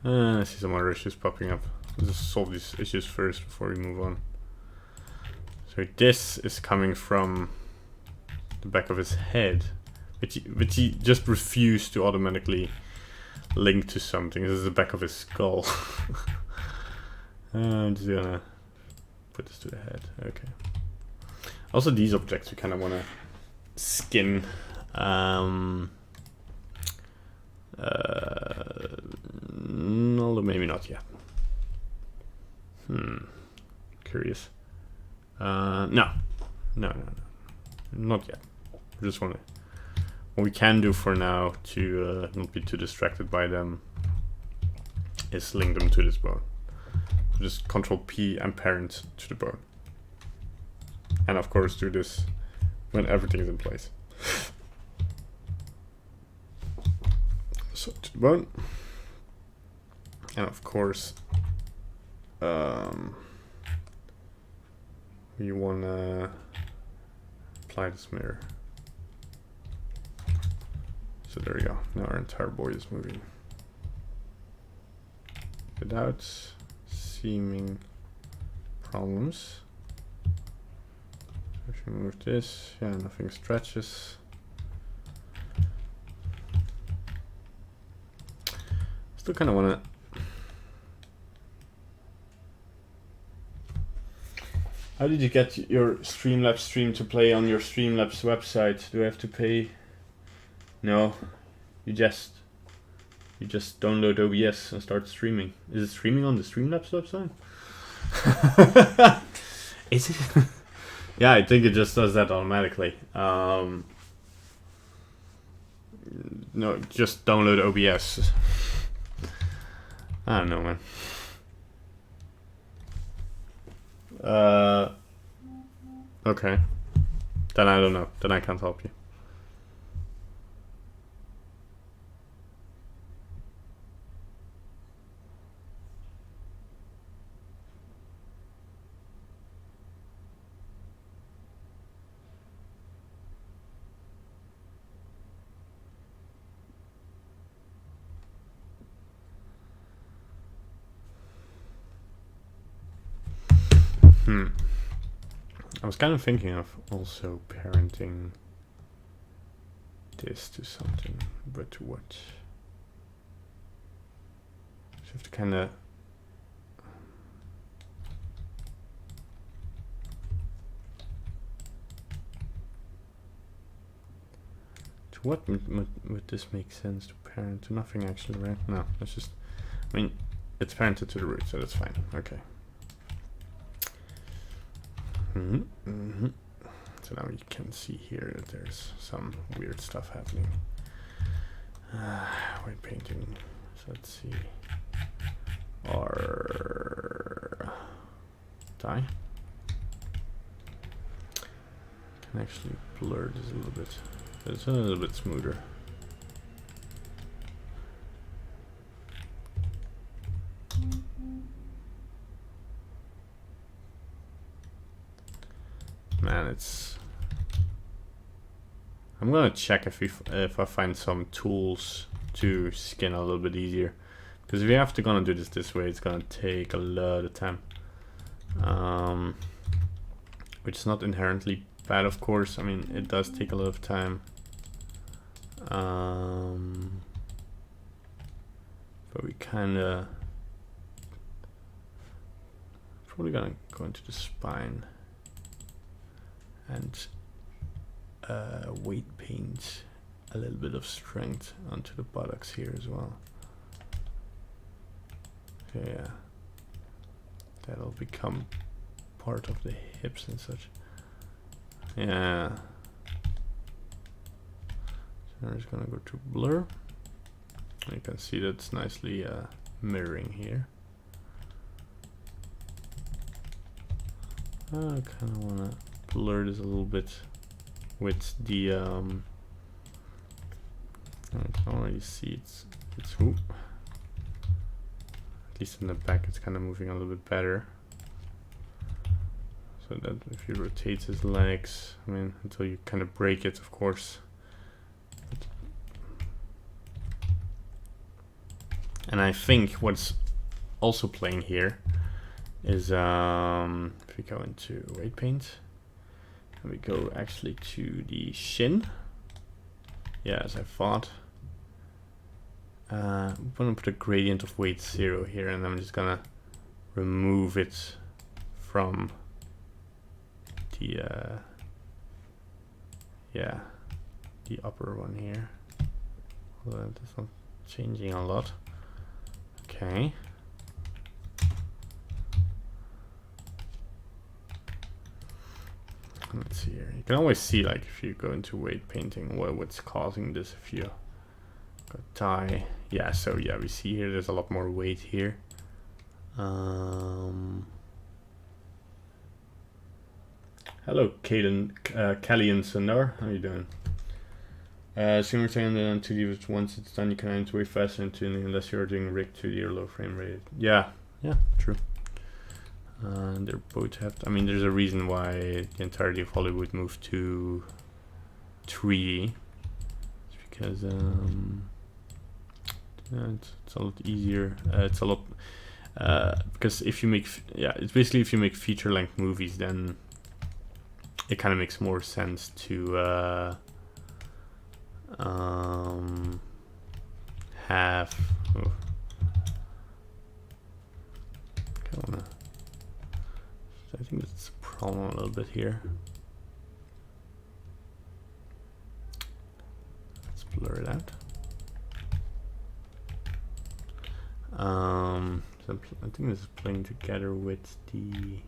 I see some other issues popping up. Let's just solve these issues first before we move on. So this is coming from the back of his head, which he just refused to automatically link to something. This is the back of his skull. I'm just gonna put this to the head. Okay. Also, these objects we kind of want to skin. Although maybe not yet. Curious. No, not yet. We just want to. What we can do for now to not be too distracted by them is link them to this bone. So just Control P and parent to the bone, and of course do this when everything is in place. So to the bone, and of course we want to apply this mirror. So there we go. Now our entire board is moving without seeming problems. If we move this, yeah, nothing stretches. Still kind of want to. How did you get your Streamlabs stream to play on your Streamlabs website? Do I have to pay? No, you just download OBS and start streaming. Is it streaming on the Streamlabs website? Is it? Yeah, I think it just does that automatically. No, just download OBS. I don't know, man. Okay. Then I don't know. Then I can't help you. I was kind of thinking of also parenting this to something, but to what? So you have to kind of to what would this make sense to parent to? Nothing actually, right? No, it's just, I mean, it's parented to the root, so that's fine. Okay. So now you can see here that there's some weird stuff happening. White painting let's see. Or die. Can actually blur this a little bit. It's a little bit smoother. Man, it's. I'm gonna check if I find some tools to skin a little bit easier, because if you have to gonna do this way, it's gonna take a lot of time. Which is not inherently bad, of course. I mean, it does take a lot of time. But we kinda probably gonna go into the spine and weight paint a little bit of strength onto the buttocks here as well. Okay, yeah, that'll become part of the hips and such. Yeah. So I'm just gonna go to blur. You can see that's nicely mirroring here. I kind of want to blur this a little bit with the I can already see it's whoop. At least in the back it's kind of moving a little bit better. So that if you rotate his legs, I mean, until you kind of break it, of course. And I think what's also playing here is if we go into weight paint and we go actually to the shin. Yeah, as I thought. I'm gonna put a gradient of weight 0 here, and I'm just gonna remove it from the yeah, the upper one here. Although it's not changing a lot. Okay. Let's see here. You can always see, like, if you go into weight painting, what's causing this. If you go tie, yeah. So yeah, we see here there's a lot more weight here. Hello, Kelly and Sundar. How are you doing? Soon return then 2D, once it's done you can enter way faster into unless you're doing rig 2D or low frame rate. Yeah, true. They're both have I mean, there's a reason why the entirety of Hollywood moved to 3D. It's because it's a lot easier. It's a lot because if you make it's basically if you make feature length movies, then it kind of makes more sense to have I think that's a problem a little bit here. Let's blur it out. So I think this is playing together with the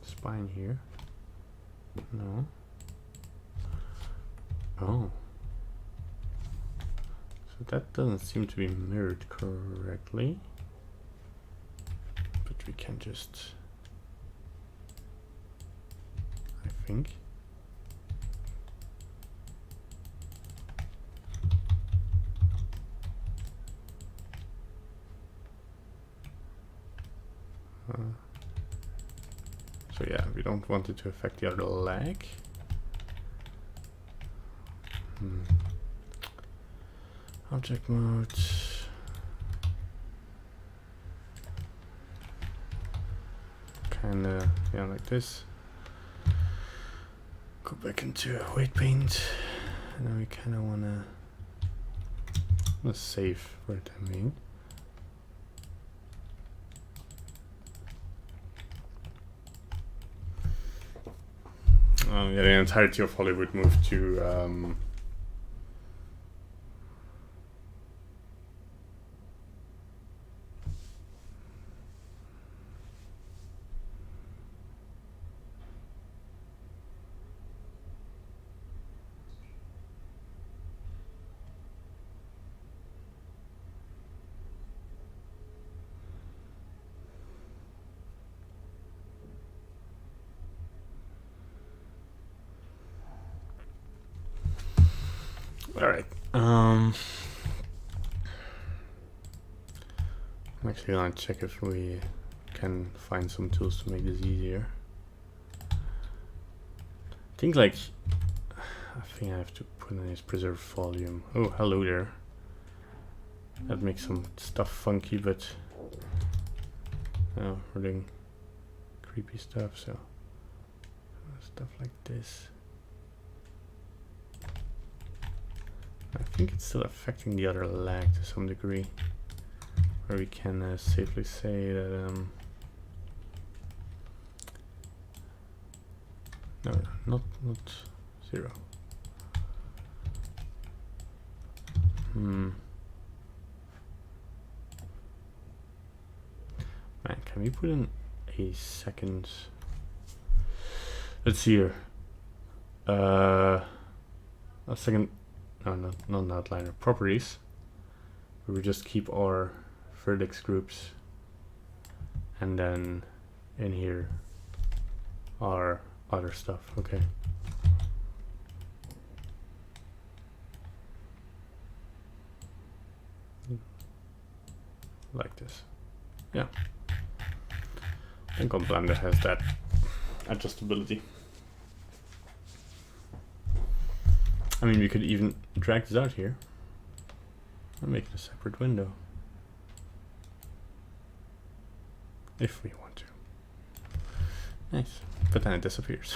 spine here. No. Oh. So that doesn't seem to be mirrored correctly. But we can just, I think. So yeah, we don't want it to affect the other leg. Object mode. Kinda, yeah, like this. Go back into weight paint. And then we kinda wanna save for the time being. Yeah, the entirety of Hollywood moved to Alright. I'm actually gonna check if we can find some tools to make this easier. I think I have to put in this preserve volume. Oh, hello there. That makes some stuff funky, but we're doing creepy stuff, so stuff like this. I think it's still affecting the other leg to some degree, where we can safely say that no, not 0. Man, can we put in a second? Let's see here. A second. No, not an outliner. Properties. Where we just keep our vertex groups, and then in here our other stuff. Okay. Like this. Yeah. I think on Blender has that adjustability. I mean, we could even drag this out here and make it a separate window if we want to. Nice, but then it disappears.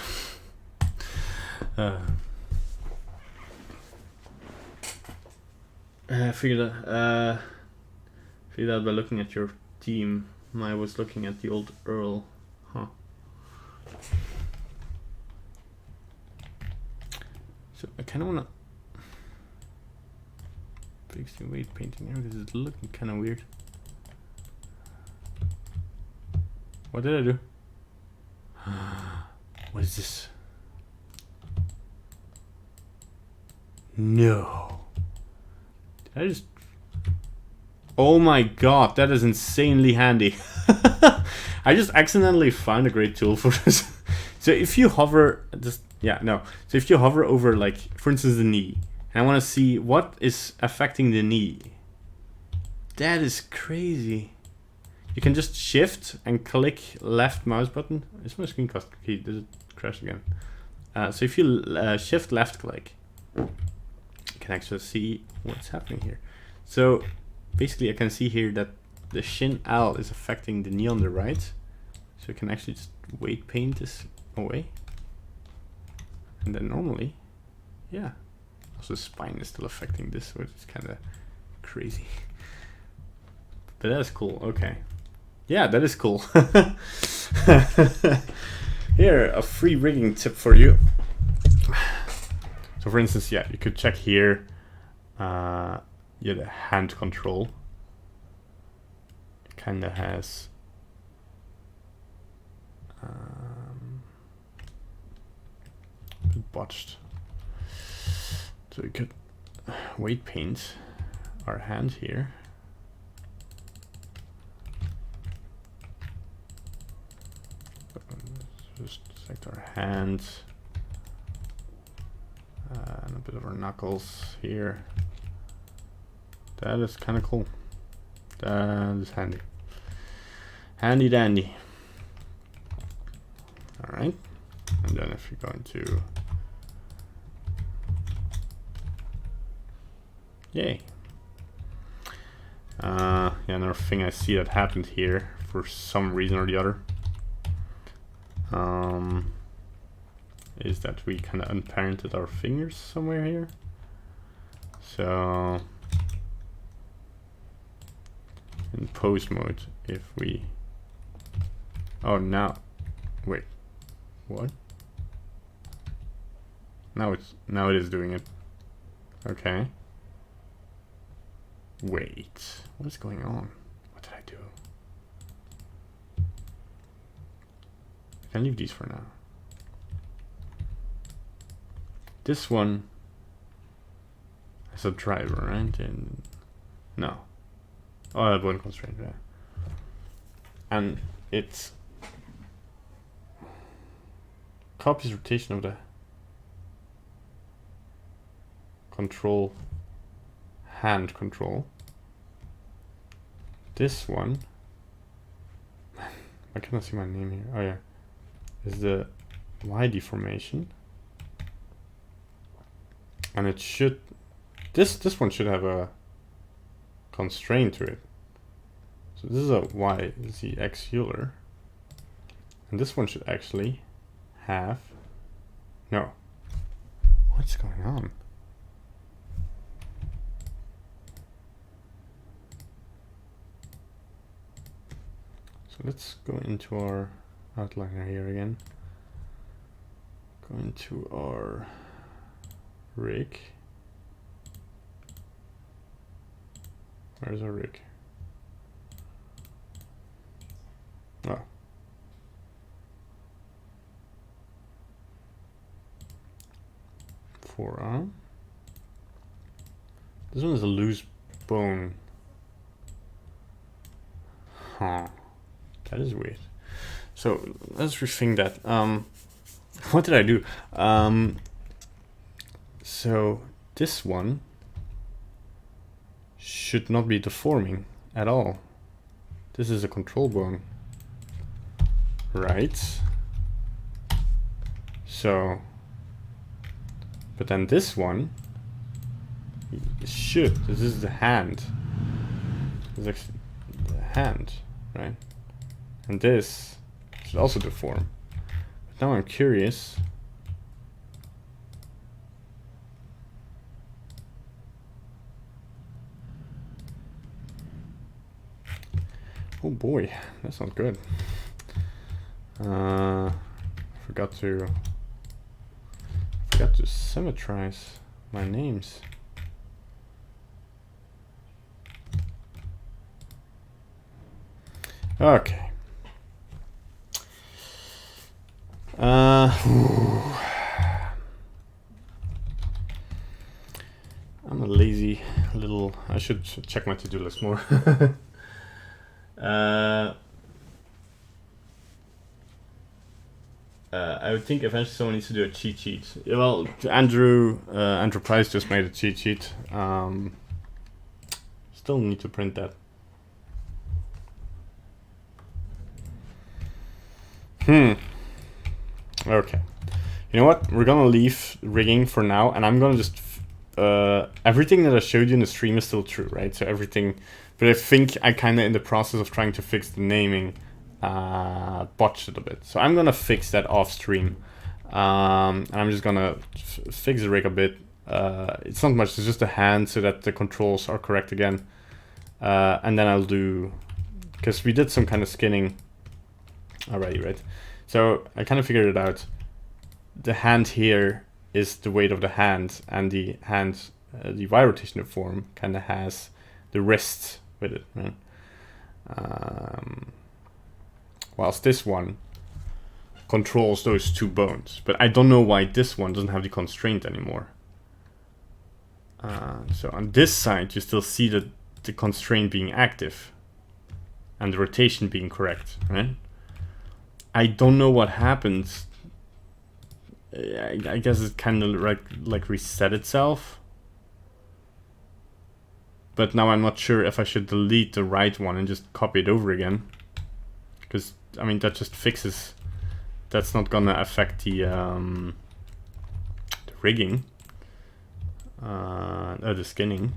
Figured out by looking at your team. I was looking at the old Earl. Huh. So I kind of want to fix the weight painting here because it's looking kind of weird. What did I do? What is this? No. Did I just... Oh my god, that is insanely handy. I just accidentally found a great tool for this. So if you hover, so if you hover over, like, for instance, the knee, and I want to see what is affecting the knee, that is crazy. You can just shift and click left mouse button. Is my screencast key? Does it crash again? So if you shift left click, you can actually see what's happening here. So basically I can see here that the shin L is affecting the knee on the right. So you can actually just weight paint this away. And then normally, yeah. Also the spine is still affecting this, which is kind of crazy. But that is cool, okay. Yeah, that is cool. Here, a free rigging tip for you. So for instance, yeah, you could check here, the hand control. It kind of has a bit botched. So we could weight paint our hand here. Just select our hands and a bit of our knuckles here. That is kind of cool. That is handy. Handy dandy. Alright. And then if you're going to... Yay. Yeah, another thing I see that happened here for some reason or the other. Is that we kind of unparented our fingers somewhere here. So in pose mode, if we... Oh, now... Wait. What? Now it is doing it. Okay. Wait. What is going on? What did I do? I can leave these for now. This one has a driver, right? And no. Oh, I have one constraint there. And it copies rotation of the control, hand control. This one, I cannot see my name here. Oh yeah, is the Y deformation, and it should, this one should have a constraint to it. So this is a Y ZX Euler, and this one should actually have, no, what's going on? So let's go into our outliner here again. Go into our rig. Where's our rig? Oh. Forearm. This one is a loose bone. Huh. That is weird. So let's rethink that. What did I do? So this one should not be deforming at all. This is a control bone, right? So, but then this one should. This is the hand. This is actually the hand, right? And this should also deform. But now I'm curious. Oh boy, that's not good. I forgot to symmetrize my names. Okay. I'm a lazy little. I should check my to-do list more. I would think eventually someone needs to do a cheat sheet. Well, Andrew Price just made a cheat sheet. Still need to print that. Okay. You know what? We're gonna leave rigging for now, and I'm gonna just everything that I showed you in the stream is still true, right? So everything, but I think I kind of in the process of trying to fix the naming botched it a bit. So I'm gonna fix that off stream, and I'm just gonna fix the rig a bit. It's not much. It's just a hand so that the controls are correct again, and then I'll do, because we did some kind of skinning already, right? So I kind of figured it out. The hand here is the weight of the hand, and the hand, the Y rotational form kind of has the wrist with it, right? Whilst this one controls those two bones, but I don't know why this one doesn't have the constraint anymore. So on this side, you still see the constraint being active and the rotation being correct, right? I don't know what happens. I guess it kind of like reset itself. But now I'm not sure if I should delete the right one and just copy it over again. Because, I mean, that just fixes. That's not gonna affect the rigging. The skinning.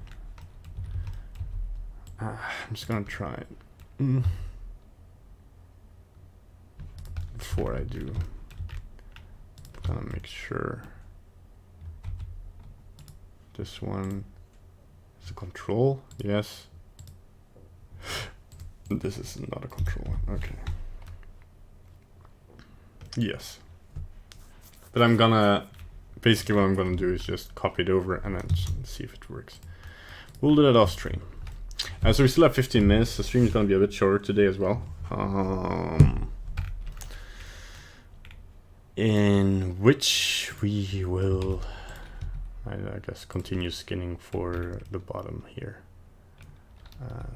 I'm just gonna try it. Before I do, I'm gonna make sure this one is a control. Yes. This is not a control one. Okay. Yes. But I'm gonna, basically what I'm gonna do is just copy it over and then see if it works. We'll do that off stream. So we still have 15 minutes. The stream is gonna be a bit shorter today as well. In which we will, I guess, continue skinning for the bottom here.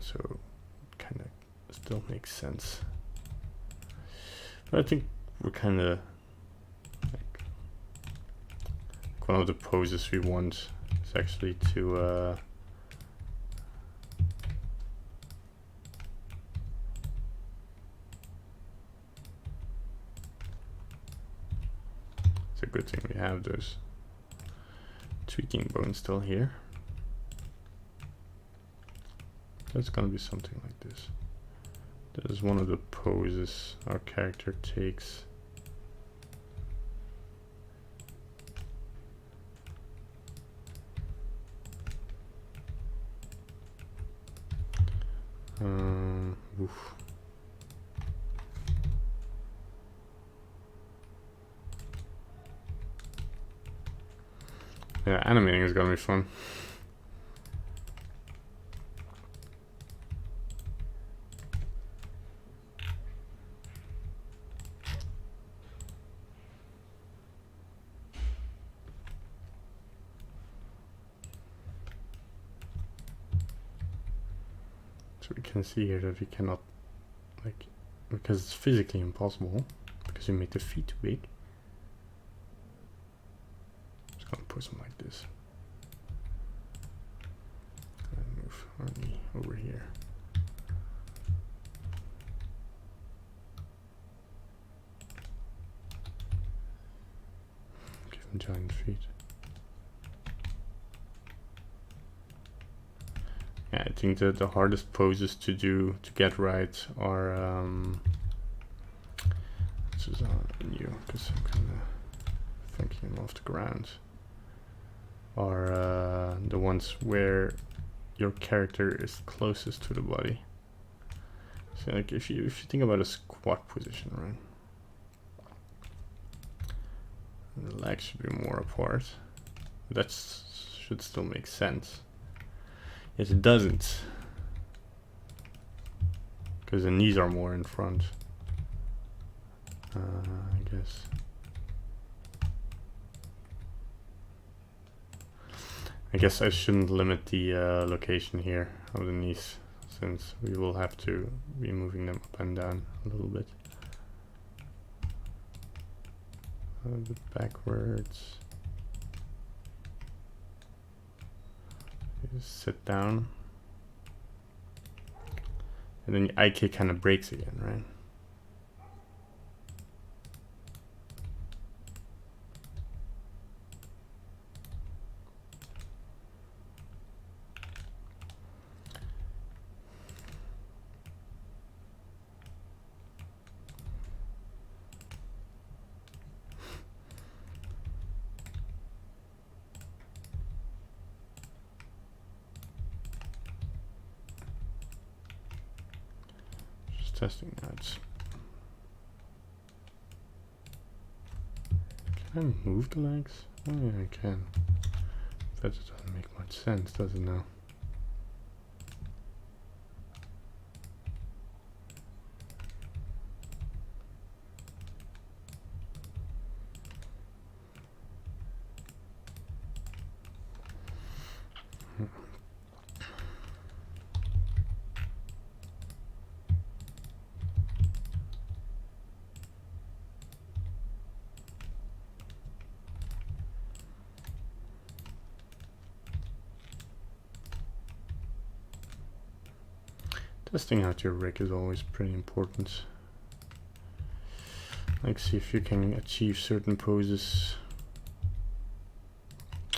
So kind of still makes sense. But I think we're kind of like one of the poses we want is is actually to it's a good thing we have those tweaking bones still here. That's gonna be something like this. That is one of the poses our character takes. Oof. Yeah, animating is gonna be fun. So we can see here that we cannot, like, because it's physically impossible, because we made the feet too big. I'm just gonna push them like this. And move our knee over here. Give them giant feet. Yeah, I think that the hardest poses to get right are this is new because I'm kind of thinking them off the ground. Are the ones where your character is closest to the body. So like if you think about a squat position, right? And the legs should be more apart. That should still make sense. Yes, it doesn't, because the knees are more in front. I guess. I shouldn't limit the location here of the knees, since we will have to be moving them up and down a little bit. A bit backwards. Just sit down. And then the IK kind of breaks again, right? Testing that. Can I move the legs? Oh yeah, I can. That doesn't make much sense, does it now? Testing out your rig is always pretty important. Like, see if you can achieve certain poses.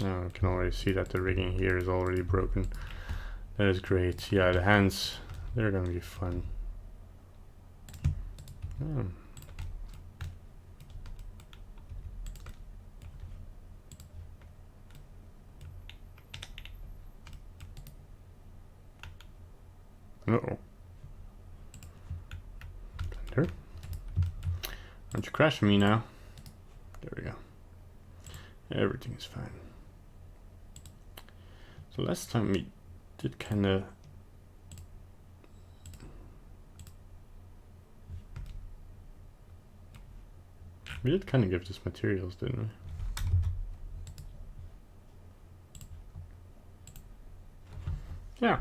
Oh, I can already see that the rigging here is already broken. That is great. Yeah, the hands, they're gonna be fun. Oh. Uh-oh. Blender. Aren't you crashing me now? There we go. Everything is fine. So last time we did kind of... We did kind of give this materials, didn't we? Yeah.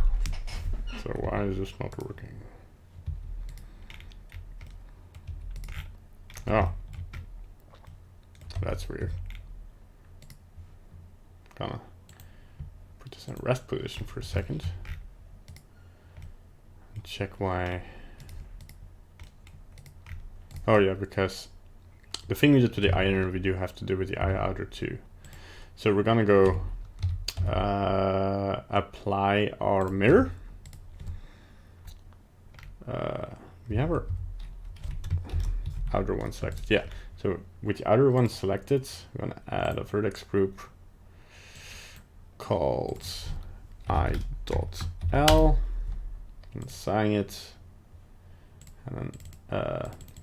So why is this not working? Oh. That's weird. Gonna it's in rest position for a second. Check why. Oh yeah, because the thing we did with the inner we do have to do with the outer too. So we're gonna go apply our mirror. We have our outer one selected. Yeah, so with the outer one selected, we're gonna add a vertex group called I.L and assign it, and then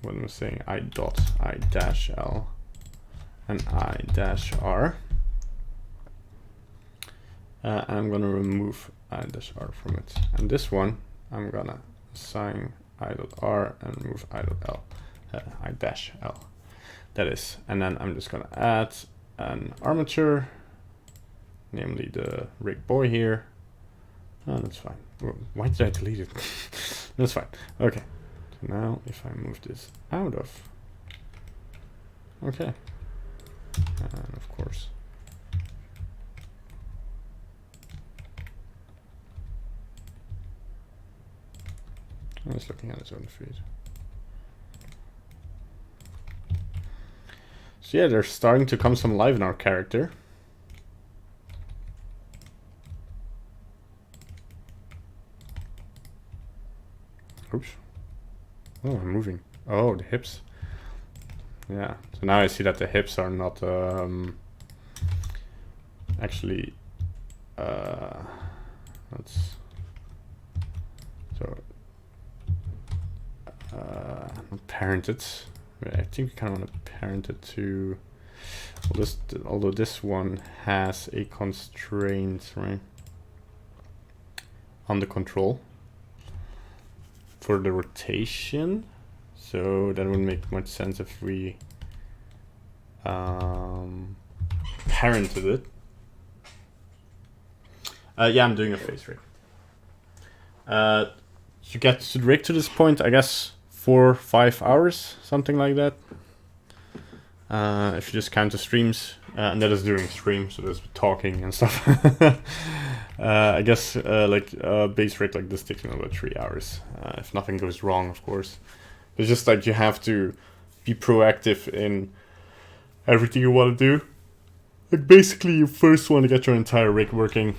what am I saying? I.I-L and I-R. And I'm gonna remove I-R from it. And this one, I'm gonna assign I.R and remove I.L, I-L. That is, and then I'm just gonna add an armature, namely the rig boy here. Oh, that's fine. Why did I delete it? That's fine. Okay. So now if I move this out of, okay, and of course I was looking at its own feed. So yeah, there's starting to come some life in our character. Oops. Oh, I'm moving. Oh, the hips. Yeah. So now I see that the hips are not actually let's so not parented. I think we kind of want to parent it to, well, this, although this one has a constraint, right, on the control for the rotation, so that wouldn't make much sense if we parented it. Yeah, I'm doing a face rig. You get to the rig to this point, I guess 4 or 5 hours, something like that. If you just count the streams, and that is during stream, so there's talking and stuff. I guess like a base rig like this takes me about 3 hours, if nothing goes wrong, of course. It's just like you have to be proactive in everything you want to do. Like basically, you first want to get your entire rig working,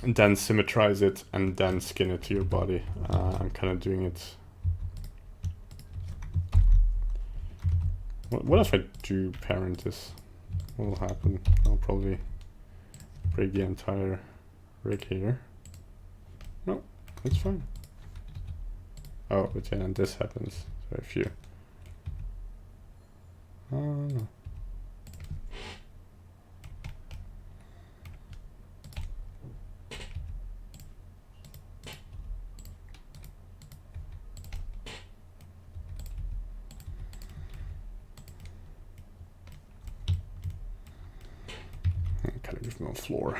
and then symmetrize it, and then skin it to your body. I'm kind of doing it. What if I do parent this? What will happen? I'll probably break the entire rig here. No, it's fine. Oh, but yeah, and this happens. So if you... no. Kind of give me on floor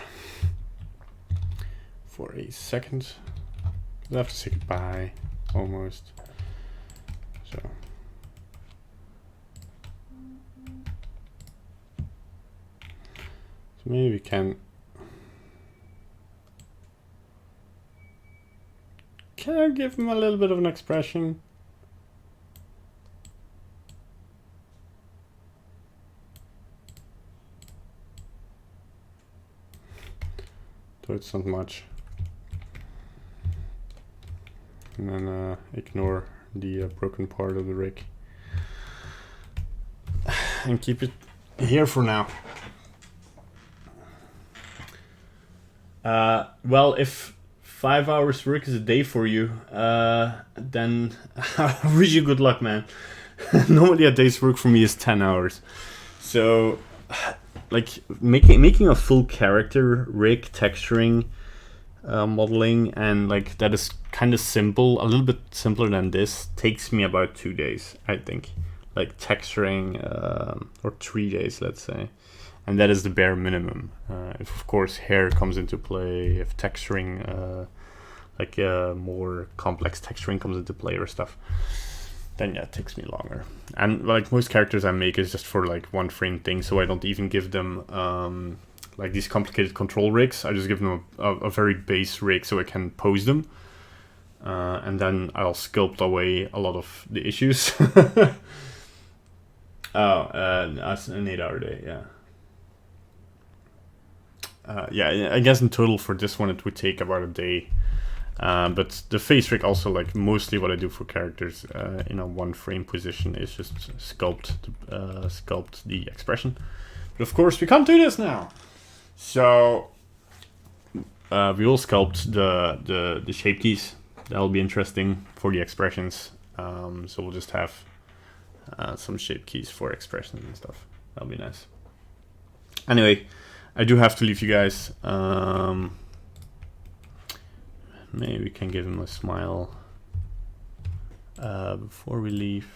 for a second. I have to say goodbye, almost. So maybe we can I give him a little bit of an expression? So it's not much. And then ignore the broken part of the rig. And keep it here for now. Well, if 5 hours work is a day for you, then I wish you good luck, man. Normally a day's work for me is 10 hours. So, like, making a full character, rig, texturing, modeling, and like that is kind of simple, a little bit simpler than this, takes me about 2 days, I think. Like texturing, or 3 days, let's say. And that is the bare minimum. If of course hair comes into play, if texturing, more complex texturing comes into play or stuff, then yeah, it takes me longer. And like most characters I make is just for like one frame thing, so I don't even give them like these complicated control rigs. I just give them a very base rig so I can pose them. And then I'll sculpt away a lot of the issues. That's an 8-hour day, yeah. Yeah, I guess in total for this one it would take about a day. But the face rig also, like mostly what I do for characters in a one frame position is just sculpt the expression. But of course we can't do this now. So we will sculpt the shape keys. That'll be interesting for the expressions. So we'll just have some shape keys for expressions and stuff. That'll be nice. Anyway, I do have to leave you guys. Maybe we can give him a smile before we leave.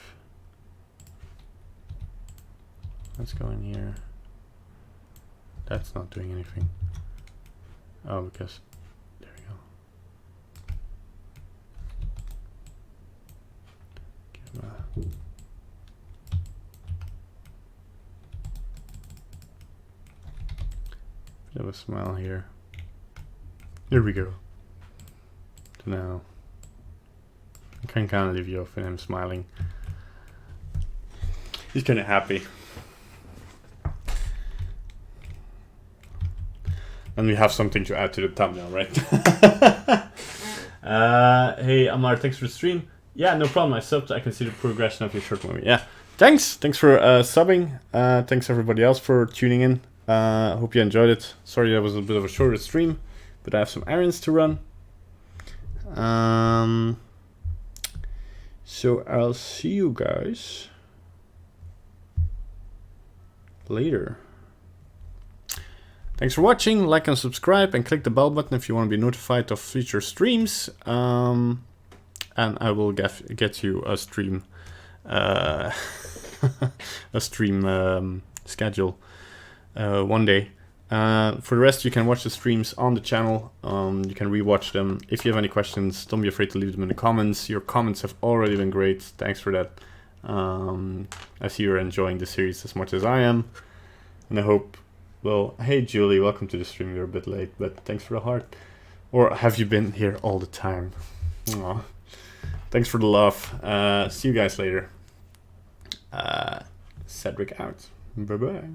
Let's go in here. That's not doing anything. Oh, because there we go. Give him a bit of a smile here. There we go. So now I can kind of leave you off with him smiling. He's kind of happy. And we have something to add to the thumbnail, right? Hey Amar, thanks for the stream. Yeah, no problem. I subbed. I can see the progression of your short movie. Yeah, thanks for subbing. Thanks everybody else for tuning in. Hope you enjoyed it. Sorry that was a bit of a shorter stream, but I have some errands to run. So I'll see you guys later. Thanks for watching. Like and subscribe and click the bell button if you want to be notified of future streams. And I will get you a stream schedule one day. For the rest, you can watch the streams on the channel. You can rewatch them. If you have any questions, don't be afraid to leave them in the comments. Your comments have already been great. Thanks for that. I see you're enjoying the series as much as I am. And I hope, well, hey Julie, welcome to the stream. You're a bit late, but thanks for the heart. Or have you been here all the time? Aww. Thanks for the love. See you guys later. Cedric out. Bye-bye.